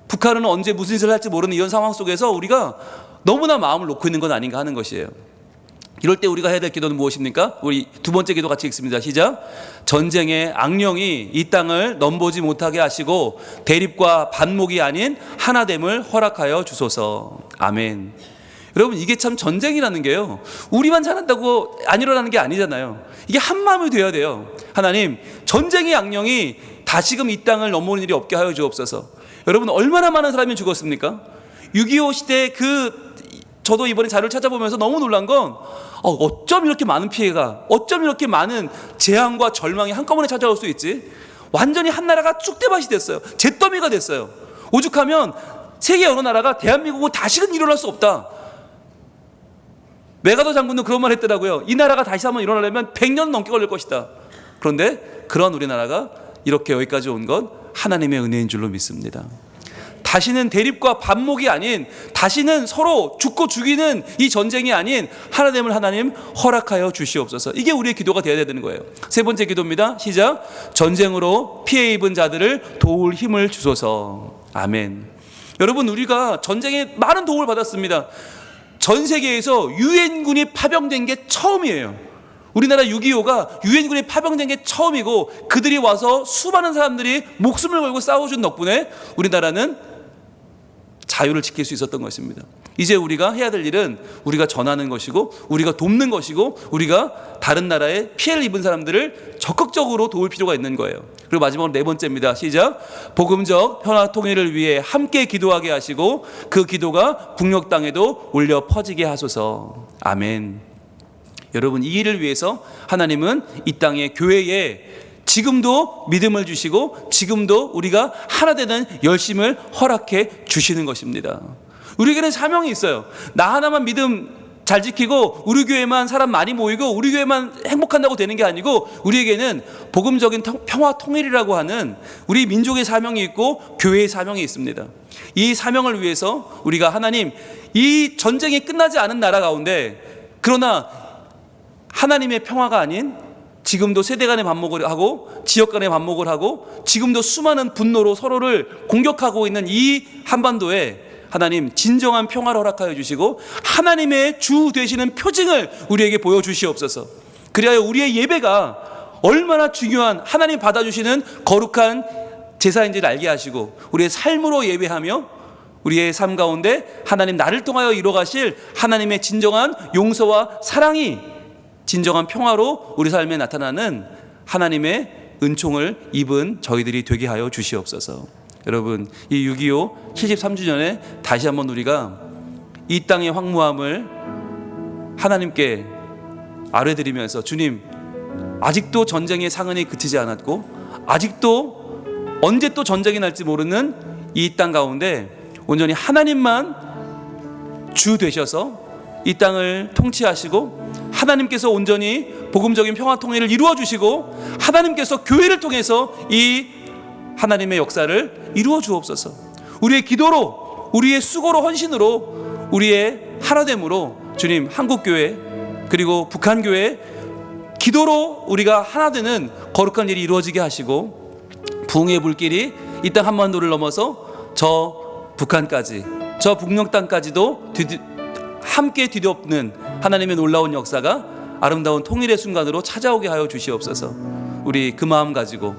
북한은 언제 무슨 짓을 할지 모르는 이런 상황 속에서 우리가 너무나 마음을 놓고 있는 건 아닌가 하는 것이에요. 이럴 때 우리가 해야 될 기도는 무엇입니까? 우리 두 번째 기도 같이 읽습니다. 시작. 전쟁의 악령이 이 땅을 넘보지 못하게 하시고 대립과 반목이 아닌 하나됨을 허락하여 주소서. 아멘. 여러분, 이게 참 전쟁이라는 게요, 우리만 잘한다고 안 일어나는 게 아니잖아요. 이게 한 마음이 돼야 돼요. 하나님, 전쟁의 악령이 다시금 이 땅을 넘보는 일이 없게 하여 주옵소서. 여러분, 얼마나 많은 사람이 죽었습니까? 6.25 시대 저도 이번에 자료를 찾아보면서 너무 놀란 건 어쩜 이렇게 많은 피해가, 어쩜 이렇게 많은 재앙과 절망이 한꺼번에 찾아올 수 있지? 완전히 한 나라가 쑥대밭이 됐어요. 잿더미가 됐어요. 오죽하면 세계 여러 나라가 대한민국은 다시는 일어날 수 없다. 메가더 장군도 그런 말 했더라고요. 이 나라가 다시 한번 일어나려면 100년 넘게 걸릴 것이다. 그런데 그런 우리나라가 이렇게 여기까지 온 건 하나님의 은혜인 줄로 믿습니다. 다시는 대립과 반목이 아닌, 다시는 서로 죽고 죽이는 이 전쟁이 아닌 하나됨을 하나님 허락하여 주시옵소서. 이게 우리의 기도가 되어야 되는 거예요. 세 번째 기도입니다. 시작. 전쟁으로 피해 입은 자들을 도울 힘을 주소서. 아멘. 여러분, 우리가 전쟁에 많은 도움을 받았습니다. 전 세계에서 유엔군이 파병된 게 처음이에요. 우리나라 6.25가 유엔군이 파병된 게 처음이고, 그들이 와서 수많은 사람들이 목숨을 걸고 싸워준 덕분에 우리나라는 자유를 지킬 수 있었던 것입니다. 이제 우리가 해야 될 일은 우리가 전하는 것이고, 우리가 돕는 것이고, 우리가 다른 나라에 피해를 입은 사람들을 적극적으로 도울 필요가 있는 거예요. 그리고 마지막으로 네 번째입니다. 시작. 복음적 평화 통일을 위해 함께 기도하게 하시고 그 기도가 북녘 땅에도 울려 퍼지게 하소서. 아멘. 여러분, 이 일을 위해서 하나님은 이 땅의 교회에 지금도 믿음을 주시고 지금도 우리가 하나 되는 열심을 허락해 주시는 것입니다. 우리에게는 사명이 있어요. 나 하나만 믿음 잘 지키고 우리 교회만 사람 많이 모이고 우리 교회만 행복한다고 되는 게 아니고, 우리에게는 복음적인 평화 통일이라고 하는 우리 민족의 사명이 있고 교회의 사명이 있습니다. 이 사명을 위해서 우리가 하나님, 이 전쟁이 끝나지 않은 나라 가운데, 그러나 하나님의 평화가 아닌 지금도 세대 간의 반목을 하고 지역 간의 반목을 하고 지금도 수많은 분노로 서로를 공격하고 있는 이 한반도에 하나님 진정한 평화를 허락하여 주시고 하나님의 주 되시는 표징을 우리에게 보여주시옵소서. 그리하여 우리의 예배가 얼마나 중요한, 하나님 받아주시는 거룩한 제사인지를 알게 하시고 우리의 삶으로 예배하며 우리의 삶 가운데 하나님 나를 통하여 이루어가실 하나님의 진정한 용서와 사랑이 진정한 평화로 우리 삶에 나타나는 하나님의 은총을 입은 저희들이 되게 하여 주시옵소서. 여러분, 이 6.25 73주년에 다시 한번 우리가 이 땅의 황무함을 하나님께 아뢰드리면서, 주님, 아직도 전쟁의 상흔이 그치지 않았고 아직도 언제 또 전쟁이 날지 모르는 이 땅 가운데 온전히 하나님만 주 되셔서 이 땅을 통치하시고 하나님께서 온전히 복음적인 평화 통일을 이루어 주시고 하나님께서 교회를 통해서 이 하나님의 역사를 이루어 주옵소서. 우리의 기도로, 우리의 수고로, 헌신으로, 우리의 하나됨으로 주님, 한국교회 그리고 북한교회 기도로 우리가 하나 되는 거룩한 일이 이루어지게 하시고, 부흥의 불길이 이 땅 한반도를 넘어서 저 북한까지, 저 북녘 땅까지도 함께 뒤덮는 하나님의 놀라운 역사가 아름다운 통일의 순간으로 찾아오게 하여 주시옵소서. 우리 그 마음 가지고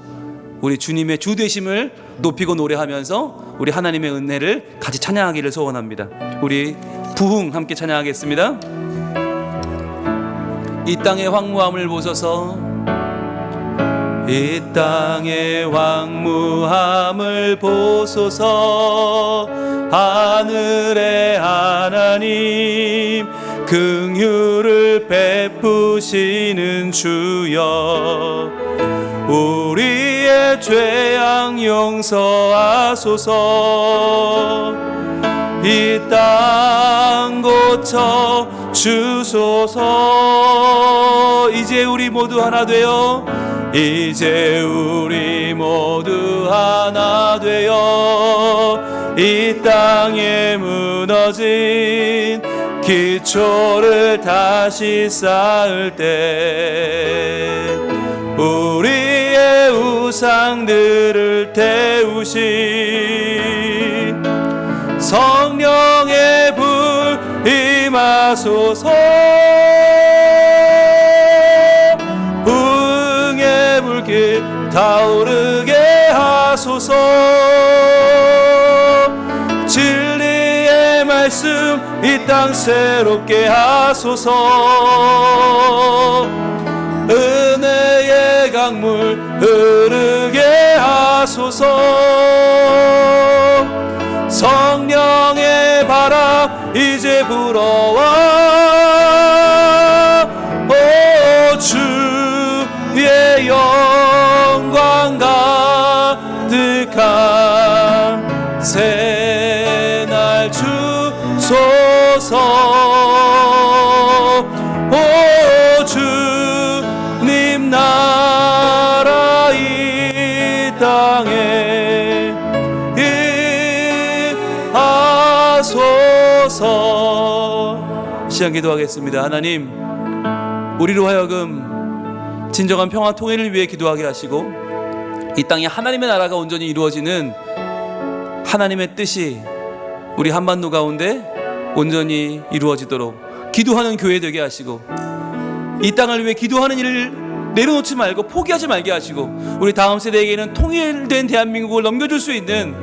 우리 주님의 주 되심을 높이고 노래하면서 우리 하나님의 은혜를 같이 찬양하기를 소원합니다. 우리 부흥 함께 찬양하겠습니다. 이 땅의 황무함을 보소서. 이 땅의 황무함을 보소서. 하늘의 하나님, 긍휼을 베푸시는 주여, 우리의 죄악 용서하소서. 이 땅 고쳐 주소서. 이제 우리 모두 하나 되어, 이제 우리 모두 하나 되어 이 땅에 무너진 기초를 다시 쌓을 때 우리의 우상들을 태우신 성령의 불 임하소서. 타오르게 하소서. 진리의 말씀 이 땅 새롭게 하소서. 은혜의 강물 흐르게 하소서. 성령의 바람 이제 불어와. 오 주의 영광 가득한 새날 주소서. 오 주님 나라 이 땅에 임하소서. 시간 기도하겠습니다. 하나님, 우리로 하여금 진정한 평화 통일을 위해 기도하게 하시고 이 땅에 하나님의 나라가 온전히 이루어지는 하나님의 뜻이 우리 한반도 가운데 온전히 이루어지도록 기도하는 교회 되게 하시고, 이 땅을 위해 기도하는 일을 내려놓지 말고 포기하지 말게 하시고, 우리 다음 세대에게는 통일된 대한민국을 넘겨줄 수 있는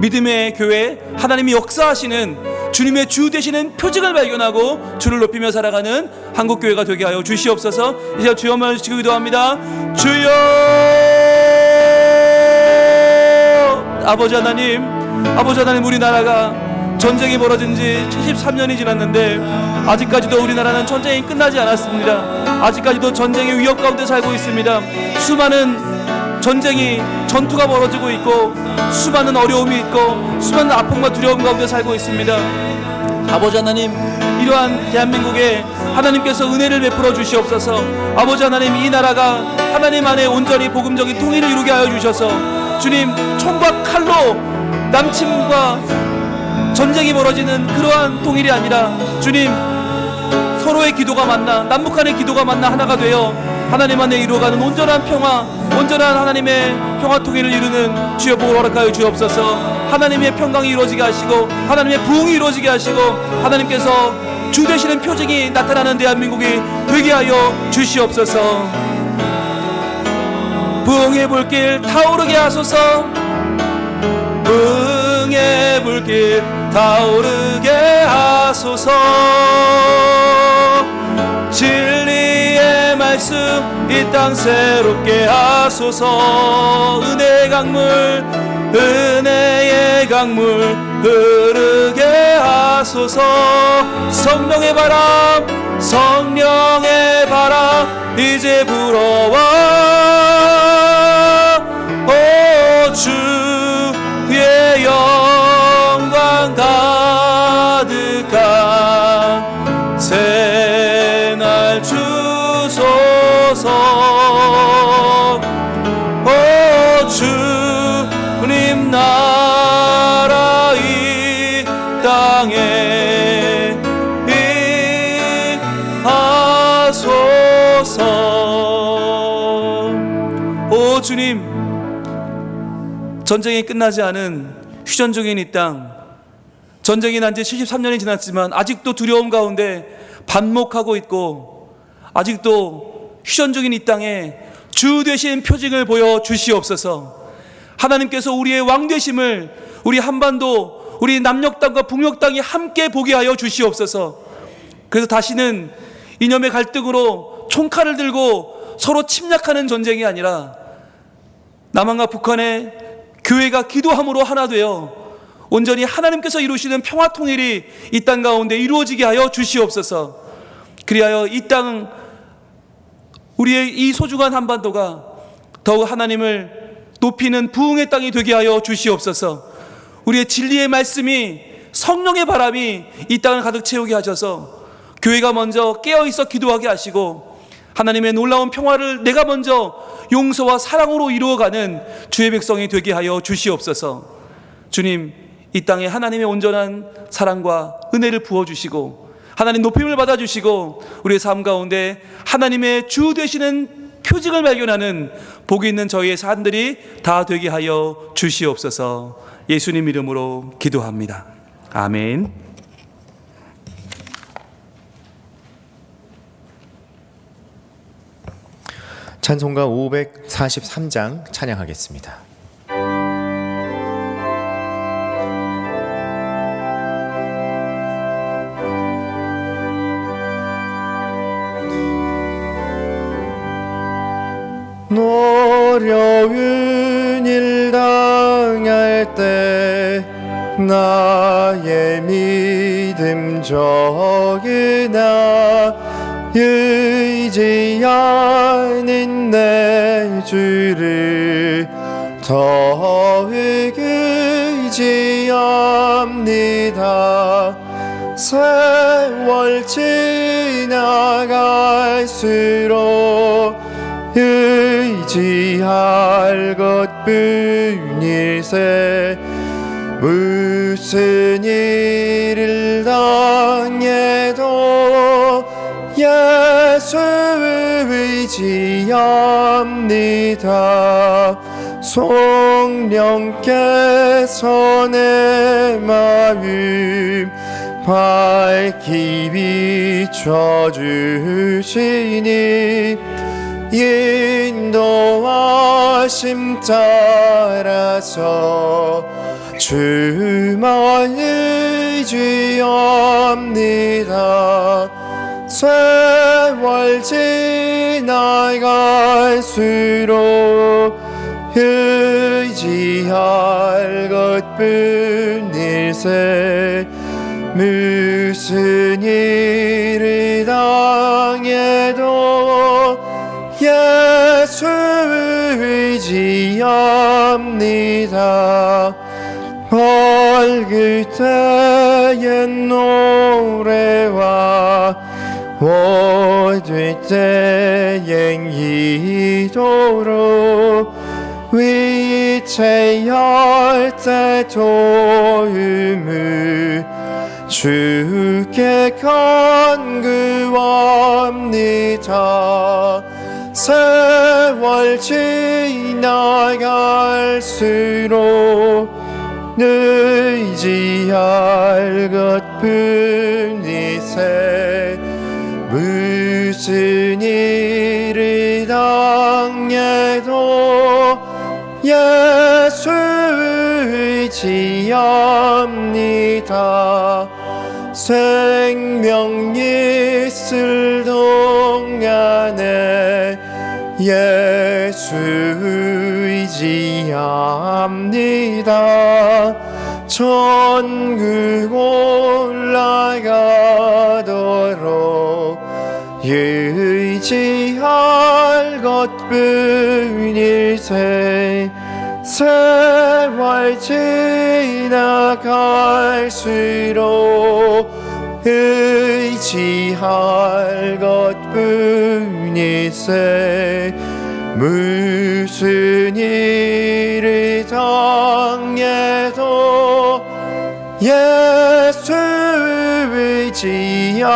믿음의 교회, 하나님이 역사하시는 주님의 주 되시는 표징을 발견하고 주를 높이며 살아가는 한국교회가 되게 하여 주시옵소서. 이제 주여 말씀을 기도합니다. 주여. 아버지 하나님, 우리나라가 전쟁이 벌어진 지 73년이 지났는데 아직까지도 우리나라는 전쟁이 끝나지 않았습니다. 아직까지도 전쟁의 위협 가운데 살고 있습니다. 수많은 전투가 벌어지고 있고, 수많은 어려움이 있고, 수많은 아픔과 두려움 가운데 살고 있습니다. 아버지 하나님, 이러한 대한민국에 하나님께서 은혜를 베풀어 주시옵소서. 아버지 하나님, 이 나라가 하나님 안에 온전히 복음적인 통일을 이루게 하여 주셔서, 주님, 총과 칼로 남침과 전쟁이 벌어지는 그러한 통일이 아니라, 주님, 서로의 기도가 만나, 남북한의 기도가 만나 하나가 되어 하나님 안에 이루어가는 온전한 평화, 온전한 하나님의 평화 통일을 이루는 주여 복을 허락하여 주옵소서. 하나님의 평강이 이루어지게 하시고, 하나님의 부흥이 이루어지게 하시고, 하나님께서 주 되시는 표징이 나타나는 대한민국이 되게 하여 주시옵소서. 부흥의 불길 타오르게 하소서. 부흥의 불길 타오르게 하소서. 진리의 말씀 이 땅 새롭게 하소서. 은혜의 강물 흐르게 하소서. 성령의 바람 이제 불어와. 오 주의 영광 가득한 새날 주소서. 오 주님 나라 이 땅에 임하소서. 오 주님, 전쟁이 끝나지 않은 휴전 중인 이 땅, 전쟁이 난 지 73년이 지났지만 아직도 두려움 가운데 반목하고 있고, 아직도 휴전 중인 이 땅에 주 되신 표징을 보여 주시옵소서. 하나님께서 우리의 왕 되심을 우리 한반도, 우리 남녘 땅과 북녘 땅이 함께 보게 하여 주시옵소서. 그래서 다시는 이념의 갈등으로 총칼을 들고 서로 침략하는 전쟁이 아니라 남한과 북한의 교회가 기도함으로 하나 되어 온전히 하나님께서 이루시는 평화 통일이 이 땅 가운데 이루어지게 하여 주시옵소서. 그리하여 이 땅, 우리의 이 소중한 한반도가 더욱 하나님을 높이는 부흥의 땅이 되게 하여 주시옵소서. 우리의 진리의 말씀이, 성령의 바람이 이 땅을 가득 채우게 하셔서 교회가 먼저 깨어있어 기도하게 하시고, 하나님의 놀라운 평화를 내가 먼저 용서와 사랑으로 이루어가는 주의 백성이 되게 하여 주시옵소서. 주님, 이 땅에 하나님의 온전한 사랑과 은혜를 부어주시고, 하나님 높임을 받아주시고, 우리의 삶 가운데 하나님의 주 되시는 표징을 발견하는 복이 있는 저희의 삶들이 다 되게 하여 주시옵소서. 예수님 이름으로 기도합니다. 아멘. 찬송가 543장 찬양하겠습니다. 어려운 일 당할 때 나의 믿음 적으나 의지하는 내 주를 더욱 의지합니다. 세월 지나갈수록 의지할 것뿐일세. 무슨 일을 당해도 예수 의지합니다. 성령께서 내 마음 밝히 비춰주시니 인도하심 따라서 주만 의지합니다. 세월 지나갈수록 의지할 것뿐일세. 무슨 일을 당해도 예수 의지합니다. 밝을 때엔 노래와 어두울 때엔 기도로 위태할 때 도움을 주께 간구합니다. 세월 지나갈수록 의지할 것뿐이세. 무슨 일을 당해도 예수 의지합니다. 생명 있을 동안에 예수 의지합니다. 천국 올라가도록 의지할 것뿐일세. 세월 지나갈수록 의지할 것뿐일세. 무슨 일을 당해도 예수 의지합니다.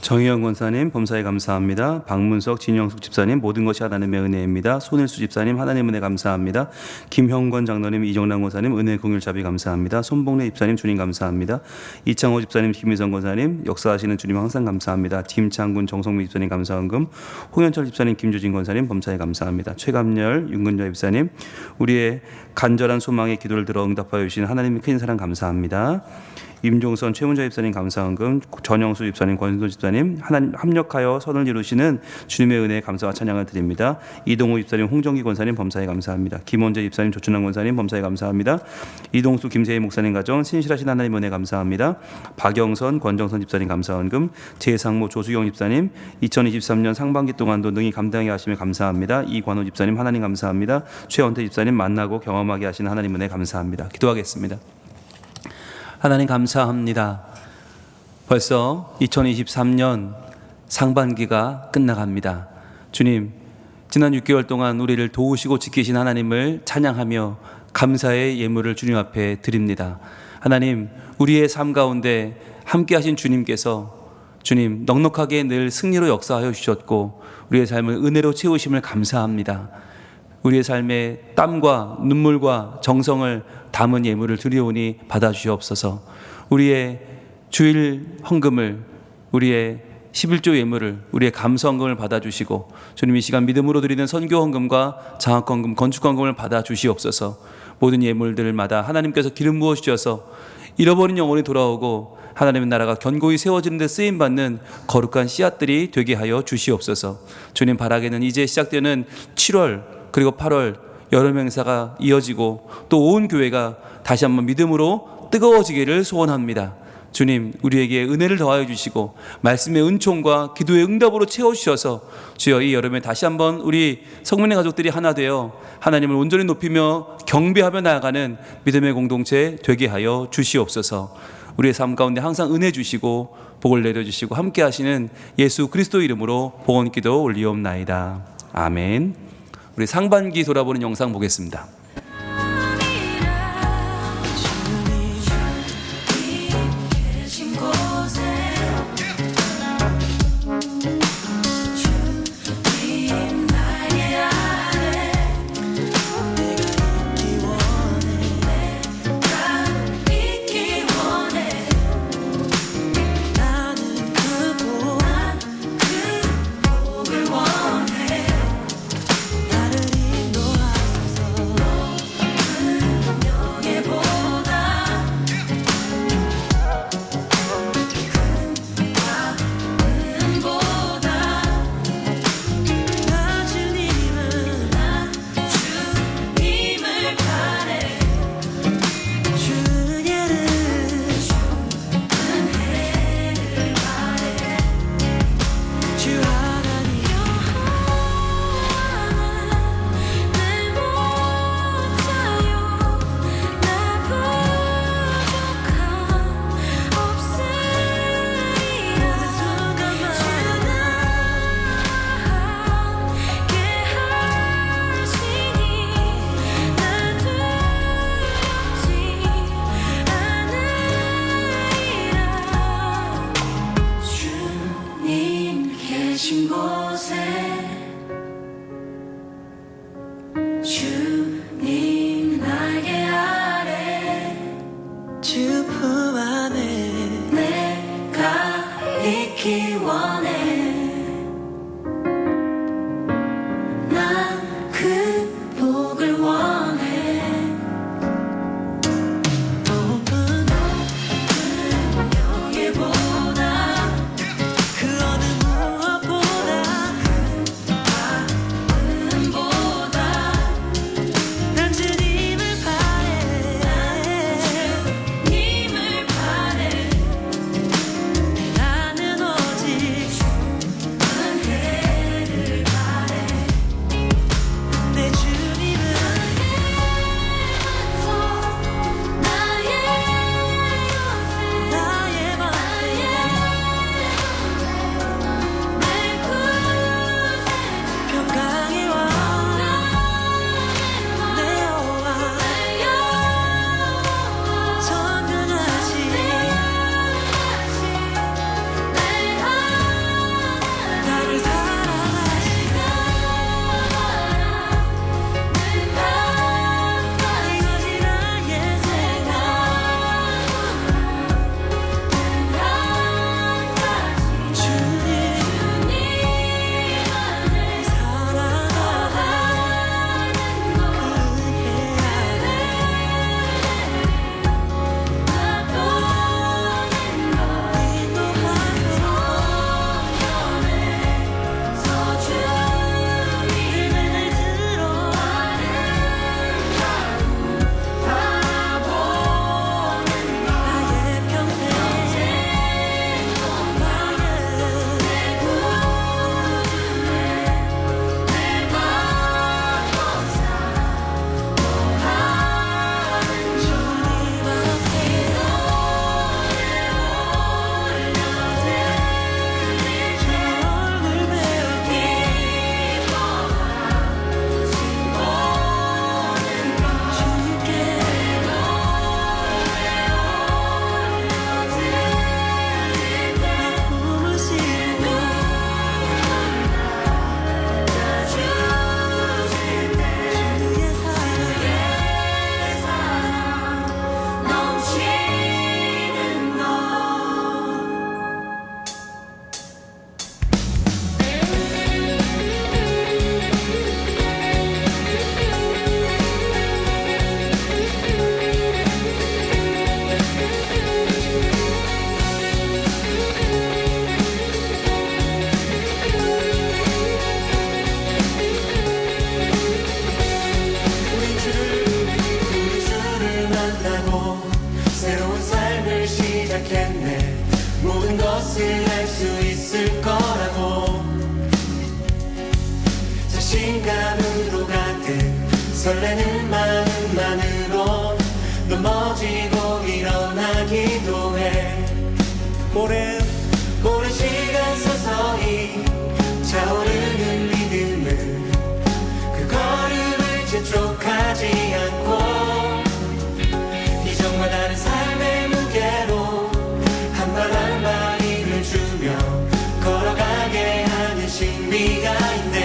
정희영 권사님 범사에 감사합니다. 박문석, 진영숙 집사님 모든 것이 하나님의 은혜입니다. 손일수 집사님 하나님 은혜 감사합니다. 김형권 장로님, 이정남 권사님 은혜 공율 자비 감사합니다. 손봉래 집사님 주님 감사합니다. 이창호 집사님, 김희성 권사님 역사하시는 주님 항상 감사합니다. 김창군, 정성미 집사님 감사헌금, 홍현철 집사님, 김주진 권사님 범사에 감사합니다. 최감열, 윤근자 집사님 우리의 간절한 소망에 기도를 들어 응답하여 주신 하나님의 큰 사랑 감사합니다. 임종선, 최문자 집사님 감사헌금, 전영수 집사님, 권순도 집사님 하나님 합력하여 선을 이루시는 주님의 은혜에 감사와 찬양을 드립니다. 이동호 집사님, 홍정기 권사님 범사에 감사합니다. 김원재 집사님, 조춘남 권사님 범사에 감사합니다. 이동수, 김세희 목사님 가정 신실하신 하나님 은혜 감사합니다. 박영선, 권정선 집사님 감사헌금, 제상모, 조수경 집사님 2023년 상반기 동안도 능히 감당하게 하시며 감사합니다. 이관호 집사님 하나님 감사합니다. 최원태 집사님 만나고 경험하게 하시는 하나님 은혜 감사합니다. 기도하겠습니다. 하나님 감사합니다. 벌써 2023년 상반기가 끝나갑니다. 주님, 지난 6개월 동안 우리를 도우시고 지키신 하나님을 찬양하며 감사의 예물을 주님 앞에 드립니다. 하나님, 우리의 삶 가운데 함께 하신 주님께서 주님 넉넉하게 늘 승리로 역사하여 주셨고 우리의 삶을 은혜로 채우심을 감사합니다. 우리의 삶에 땀과 눈물과 정성을 담은 예물을 드리오니 받아주시옵소서. 우리의 주일 헌금을, 우리의 11조 예물을, 우리의 감사 헌금을 받아주시고 주님 이 시간 믿음으로 드리는 선교 헌금과 장학 헌금, 건축 헌금을 받아주시옵소서. 모든 예물들마다 하나님께서 기름 부어 주셔서 잃어버린 영혼이 돌아오고 하나님의 나라가 견고히 세워지는 데 쓰임받는 거룩한 씨앗들이 되게 하여 주시옵소서. 주님 바라기는 이제 시작되는 7월 그리고 8월 여름 행사가 이어지고 또 온 교회가 다시 한번 믿음으로 뜨거워지기를 소원합니다. 주님 우리에게 은혜를 더하여 주시고 말씀의 은총과 기도의 응답으로 채워주셔서 주여 이 여름에 다시 한번 우리 성문의 가족들이 하나 되어 하나님을 온전히 높이며 경배하며 나아가는 믿음의 공동체 되게 하여 주시옵소서. 우리의 삶 가운데 항상 은혜 주시고 복을 내려주시고 함께 하시는 예수 그리스도 이름으로 복원기도 올리옵나이다. 아멘. 우리 상반기 돌아보는 영상 보겠습니다. 것을 알 수 있을 거라고 자신감으로 가득 설레는 마음만으로 넘어지고 일어나기도 해 오랜 시간 서서히 차오르는 믿음은 그 걸음을 재촉하지 않고 이정만 다른 삶의 무게로 한 발 한 발 힘을 주며 걸어가게 하는 신비가 있네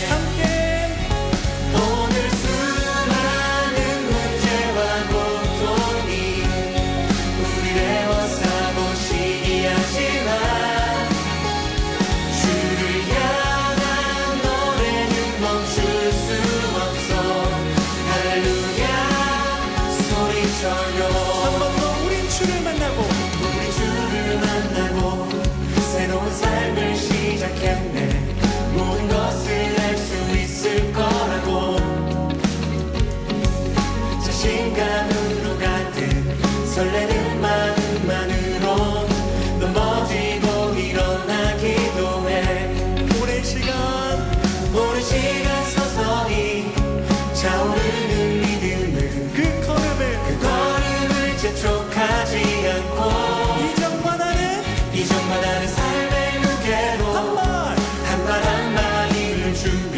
함께 오늘 수많은 문제와 고통이 우리를 애워싸고 시기하지만 주를 향한 노래는 멈출 수 없어 할렐루야 소리쳐요 한 번 더 우린 주를 만나고 새로운 삶을 시작했네 모든 것을 알 수 있을 거라고 자신감으로 가득 설레는 마음만으로 넘어지고 일어나기도 해 오랜 시간 서서히 차오르는 믿음은 그 걸음을 재촉하지 않고 이정만 하는 삶의 무게로 한 발 한 발 힘을 주며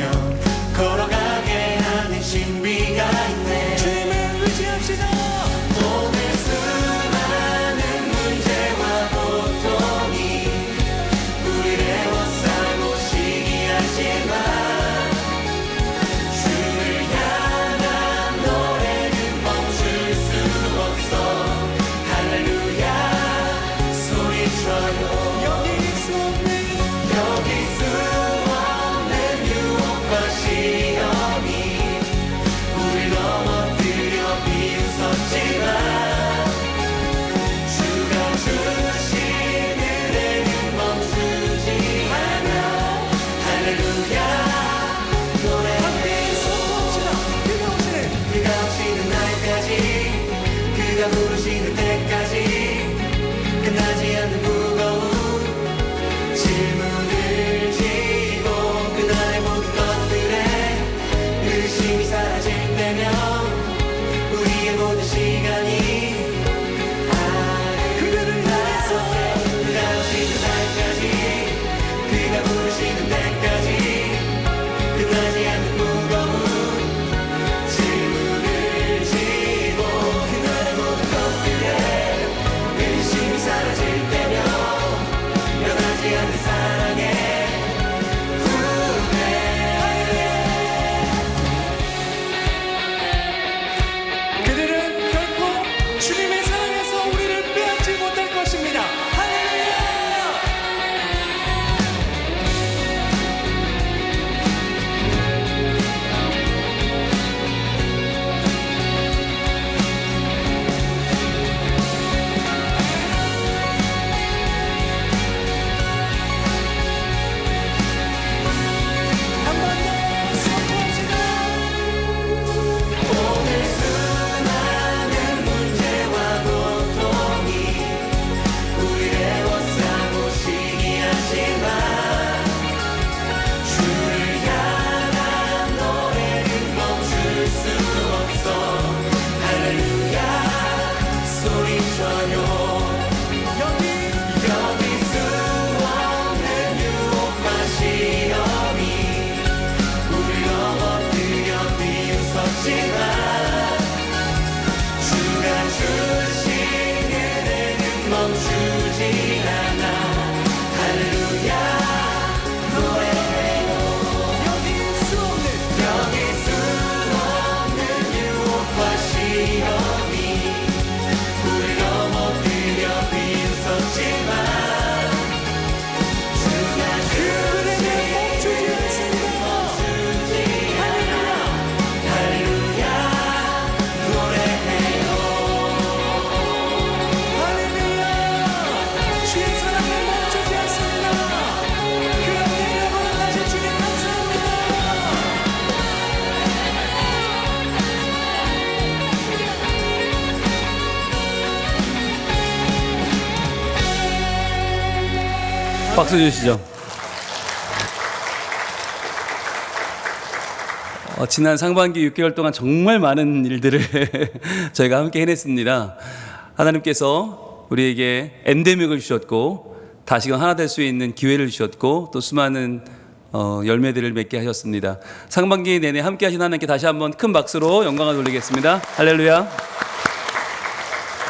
걸어가게 하는 신비가 있네 주님을 의지합시다 오늘 수많은 문제와 고통이 우리를 애워싸고 시기하지만 주를 향한 노래는 멈출 수 없어 할렐루야 소리쳐요 여길 수 없는 유혹과 시험이 우릴 넘어뜨려 비웃었지만 주가 주신 은혜는 멈추지 않아 할렐루야 노래해요 그가 오시는 날까지 그가 부르시는 때까지 끝나지 않는 무거운 질문을 지고 그날의 모든 것들에 의심이 사라질 때면 우리의 모든 시간이 그들을 위해서 그가 오시는 날까지 그가 부르시는 때까지 끝나지 않는 무거운 질문을 지고 그날의 모든 것들에 박수 주시죠. 지난 상반기 6개월 동안 정말 많은 일들을 저희가 함께 해냈습니다. 하나님께서 우리에게 엔데믹을 주셨고 다시금 하나 될 수 있는 기회를 주셨고 또 수많은 열매들을 맺게 하셨습니다. 상반기 내내 함께 하신 하나님께 다시 한번 큰 박수로 영광을 돌리겠습니다. 할렐루야.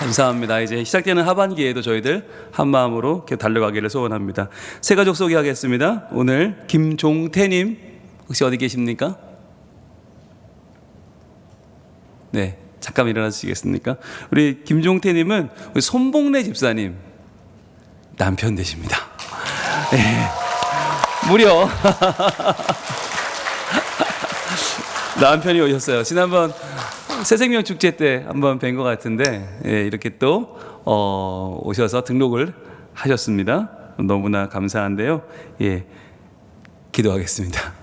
감사합니다. 이제 시작되는 하반기에도 저희들 한 마음으로 이렇게 달려가기를 소원합니다. 새 가족 소개하겠습니다. 오늘 김종태님 혹시 어디 계십니까? 네, 잠깐 일어나 주시겠습니까? 우리 김종태님은 우리 손봉래 집사님 남편 되십니다. 네, 무려 남편이 오셨어요. 지난번 새생명 축제 때 한번 뵌 것 같은데 이렇게 또 오셔서 등록을 하셨습니다. 너무나 감사한데요. 기도하겠습니다.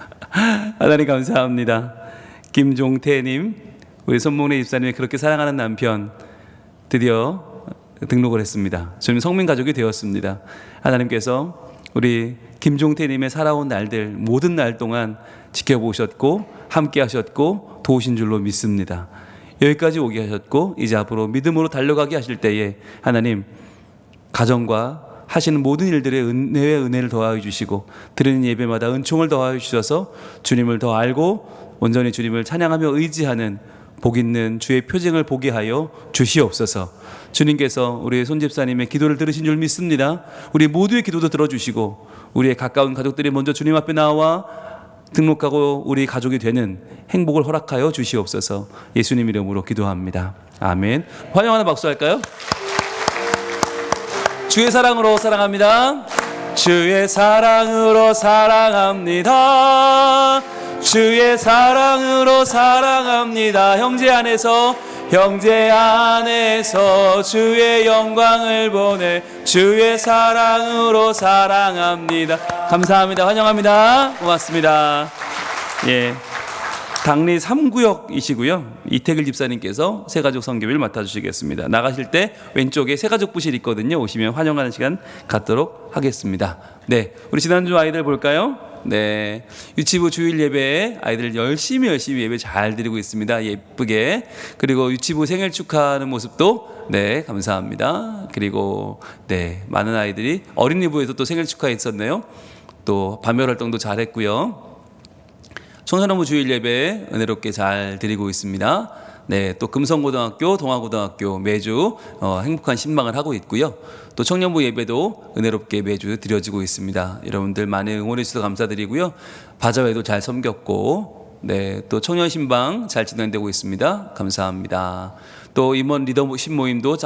하나님 감사합니다. 김종태님, 우리 손목래 집사님이 그렇게 사랑하는 남편 드디어 등록을 했습니다. 저는 성민 가족이 되었습니다. 하나님께서 우리 김종태님의 살아온 날들 모든 날 동안 지켜보셨고 함께 하셨고 도우신 줄로 믿습니다. 여기까지 오게 하셨고 이제 앞으로 믿음으로 달려가게 하실 때에 하나님 가정과 하시는 모든 일들의 은혜에 은혜를 더하여 주시고 드리는 예배마다 은총을 더하여 주셔서 주님을 더 알고 온전히 주님을 찬양하며 의지하는 복 있는 주의 표징을 보게 하여 주시옵소서. 주님께서 우리 손집사님의 기도를 들으신 줄 믿습니다. 우리 모두의 기도도 들어주시고 우리의 가까운 가족들이 먼저 주님 앞에 나와 등록하고 우리 가족이 되는 행복을 허락하여 주시옵소서. 예수님 이름으로 기도합니다. 아멘. 환영하는 박수 할까요? 주의 사랑으로 사랑합니다. 주의 사랑으로 사랑합니다. 주의 사랑으로 사랑합니다. 형제 안에서 주의 영광을 보내 주의 사랑으로 사랑합니다. 감사합니다. 환영합니다. 고맙습니다. 당리 3구역이시고요. 이태길 집사님께서 새가족 선교비를 맡아주시겠습니다. 나가실 때 왼쪽에 새가족 부실 있거든요. 오시면 환영하는 시간 갖도록 하겠습니다. 네, 우리 지난주 아이들 볼까요? 네, 유치부 주일 예배에 아이들 열심히 예배 잘 드리고 있습니다. 예쁘게. 그리고 유치부 생일 축하하는 모습도 네, 감사합니다. 그리고 네, 많은 아이들이 어린이부에서 또 생일 축하했었네요. 또 반별 활동도 잘 했고요. 청소년부 주일 예배 은혜롭게 잘 드리고 있습니다. 네, 또 금성고등학교, 동아고등학교 매주 행복한 신방을 하고 있고요. 또 청년부 예배도 은혜롭게 매주 드려지고 있습니다. 여러분들 많이 응원해 주셔서 감사드리고요. 바자회도 잘 섬겼고, 네, 또 청년 신방 잘 진행되고 있습니다. 감사합니다. 또 임원 리더십 모임도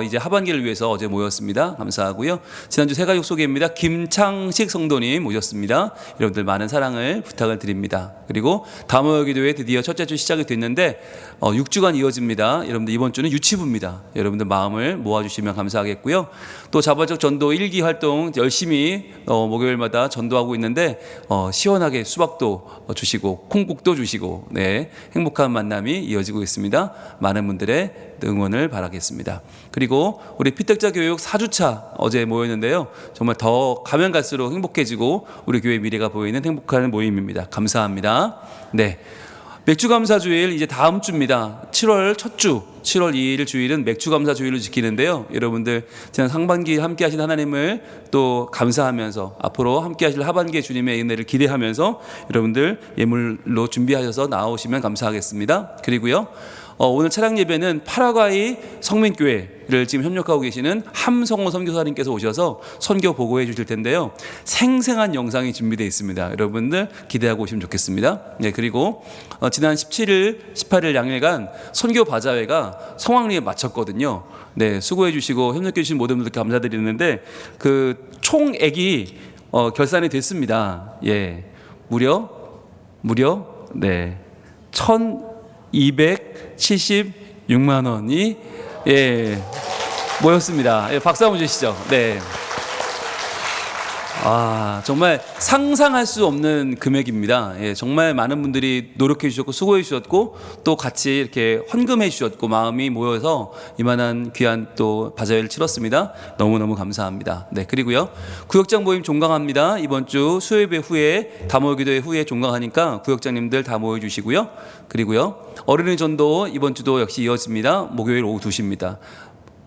이제 하반기를 위해서 어제 모였습니다. 감사하고요. 지난주 새가족 소개입니다. 김창식 성도님 모셨습니다. 여러분들 많은 사랑을 부탁을 드립니다. 그리고 다모여기도회 드디어 첫째 주 시작이 됐는데 6주간 이어집니다. 여러분들 이번 주는 유치부입니다. 여러분들 마음을 모아주시면 감사하겠고요. 또 자발적 전도 1기 활동 열심히 목요일마다 전도하고 있는데 시원하게 수박도 주시고 콩국도 주시고 네, 행복한 만남이 이어지고 있습니다. 많은 분들의 응원을 바라겠습니다. 그리고 우리 피택자 교육 4주차 어제 모였는데요. 정말 더 가면 갈수록 행복해지고 우리 교회 미래가 보이는 행복한 모임입니다. 감사합니다. 네, 맥주감사주일 이제 다음 주입니다. 7월 첫 주, 7월 2일 주일은 맥주감사주일로 지키는데요. 여러분들 지난 상반기 함께 하신 하나님을 또 감사하면서 앞으로 함께 하실 하반기의 주님의 은혜를 기대하면서 여러분들 예물로 준비하셔서 나오시면 감사하겠습니다. 그리고요. 오늘 차량 예배는 파라과이 성민교회를 지금 협력하고 계시는 함성호 선교사님께서 오셔서 선교 보고해 주실 텐데요. 생생한 영상이 준비되어 있습니다. 여러분들 기대하고 오시면 좋겠습니다. 네, 그리고 지난 17일, 18일 양일간 선교 바자회가 성황리에 마쳤거든요. 네, 수고해 주시고 협력해 주신 모든 분들께 감사드리는데 그 총액이 결산이 됐습니다. 예, 무려 네, 1,276만 원이 모였습니다. 박수 한번 주시죠. 네. 정말 상상할 수 없는 금액입니다. 예, 정말 많은 분들이 노력해 주셨고 수고해 주셨고 또 같이 이렇게 헌금해 주셨고 마음이 모여서 이만한 귀한 또 바자회를 치렀습니다. 너무너무 감사합니다. 네, 그리고요. 구역장 모임 종강합니다. 이번 주 수요예배 후에 다모기도회 후에 종강하니까 구역장님들 다 모여 주시고요. 그리고요. 어린이 전도 이번 주도 역시 이어집니다. 목요일 오후 2시입니다.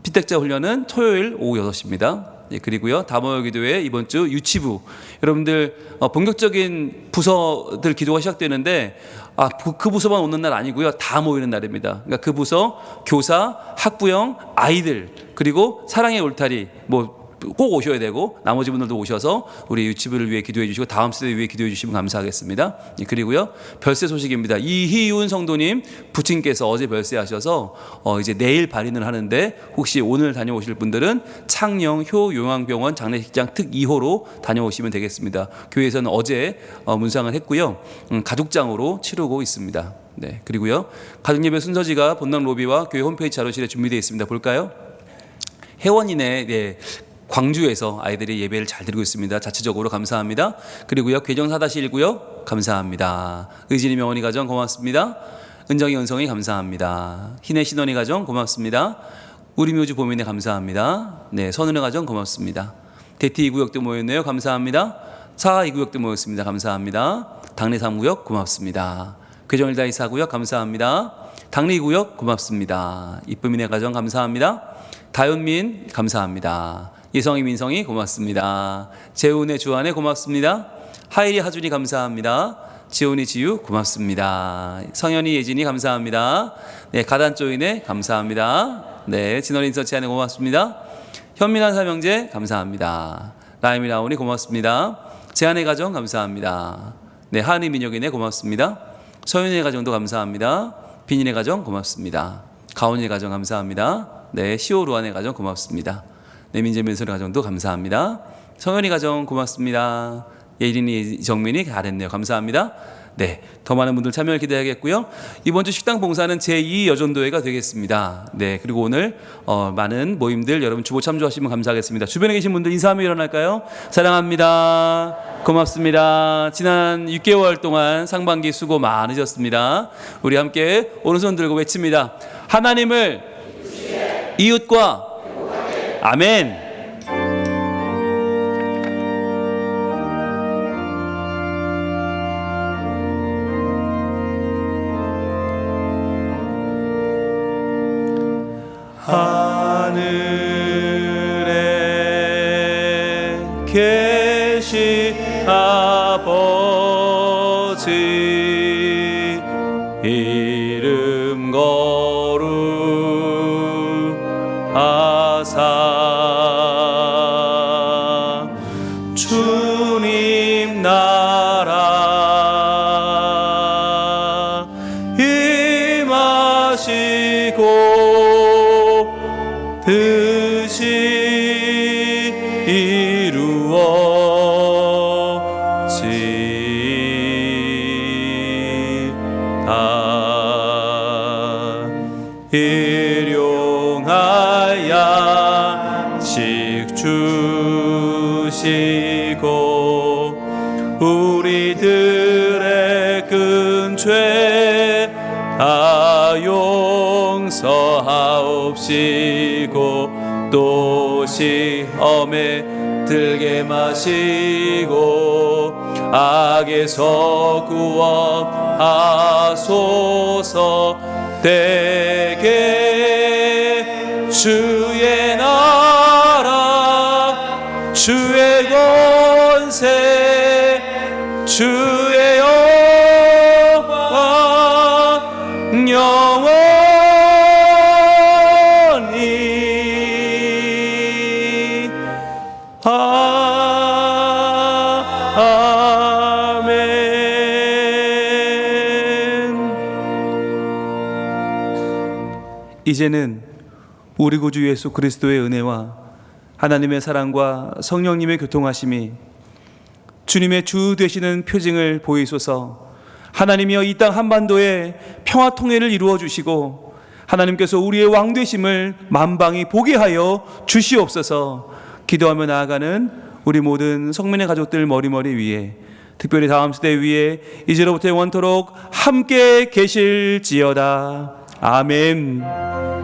피택자 훈련은 토요일 오후 6시입니다. 예, 그리고요. 다모기도회 이번 주 유치부 여러분들 본격적인 부서들 기도가 시작되는데 그 부서만 오는 날 아니고요. 다 모이는 날입니다. 그러니까 그 부서 교사, 학부형, 아이들 그리고 사랑의 울타리 꼭 오셔야 되고 나머지 분들도 오셔서 우리 유치부를 위해 기도해 주시고 다음 세대 위해 기도해 주시면 감사하겠습니다. 그리고요. 별세 소식입니다. 이희윤 성도님 부친께서 어제 별세하셔서 이제 내일 발인을 하는데 혹시 오늘 다녀오실 분들은 창녕 효용왕병원 장례식장 특 2호로 다녀오시면 되겠습니다. 교회에서는 어제 문상을 했고요. 가족장으로 치르고 있습니다. 네, 그리고요. 가족예배 순서지가 본당 로비와 교회 홈페이지 자료실에 준비되어 있습니다. 볼까요? 혜원이네 광주에서 아이들이 예배를 잘 드리고 있습니다. 자체적으로 감사합니다. 그리고요. 괴정 4-1구요. 감사합니다. 의진이 명원이 가정 고맙습니다. 은정이 은성이 감사합니다. 희내 신원이 가정 고맙습니다. 우리 묘주 보민에 감사합니다. 네, 선은혜 가정 고맙습니다. 대티 2구역도 모였네요. 감사합니다. 사하 2구역도 모였습니다. 감사합니다. 당내 3구역 고맙습니다. 괴정 1-4 4구역 감사합니다. 당리 2구역 고맙습니다. 이쁨이네 가정 감사합니다. 다윤민 감사합니다. 예성이 민성이 고맙습니다. 재훈의 주한에 고맙습니다. 하일이 하준이 감사합니다. 지훈이 지유 고맙습니다. 성현이 예진이 감사합니다. 네, 가단조인에 감사합니다. 네, 진원이 인서치안에 고맙습니다. 현민한 사명제 감사합니다. 라임이 라온이 고맙습니다. 제한의 가정 감사합니다. 네, 하은이 민혁이네 고맙습니다. 서윤의 가정도 감사합니다. 빈인의 가정 고맙습니다. 가온이의 가정 감사합니다. 네, 시오루안의 가정 고맙습니다. 네, 민재민솔의 가정도 감사합니다. 성현이 가정 고맙습니다. 예린이 정민이 잘했네요. 감사합니다. 네, 더 많은 분들 참여를 기대하겠고요. 이번 주 식당 봉사는 제2여전도회가 되겠습니다. 네, 그리고 오늘 많은 모임들 여러분 주보 참조하시면 감사하겠습니다. 주변에 계신 분들 인사하며 일어날까요? 사랑합니다. 고맙습니다. 지난 6개월 동안 상반기 수고 많으셨습니다. 우리 함께 오른손 들고 외칩니다. 하나님을 이웃과 아멘. 하늘에 계신 아버지 이름 거룩하사 주님 나라 임하시고 뜻이 이루어지다. 일용할 양식 주시고 우리들의 큰 죄 다 용서하옵시고 또 시험에 들게 마시고 악에서 구원하소서. 때게 주의 나라 주의 권세 주의 영광 영원히 이제는 우리 구주 예수 그리스도의 은혜와 하나님의 사랑과 성령님의 교통하심이 주님의 주 되시는 표징을 보이소서. 하나님이여 이 땅 한반도에 평화 통일을 이루어 주시고 하나님께서 우리의 왕 되심을 만방이 보게 하여 주시옵소서. 기도하며 나아가는 우리 모든 성민의 가족들 머리머리 위에, 특별히 다음 세대 위에 이제로부터 영원토록 함께 계실지어다. 아멘.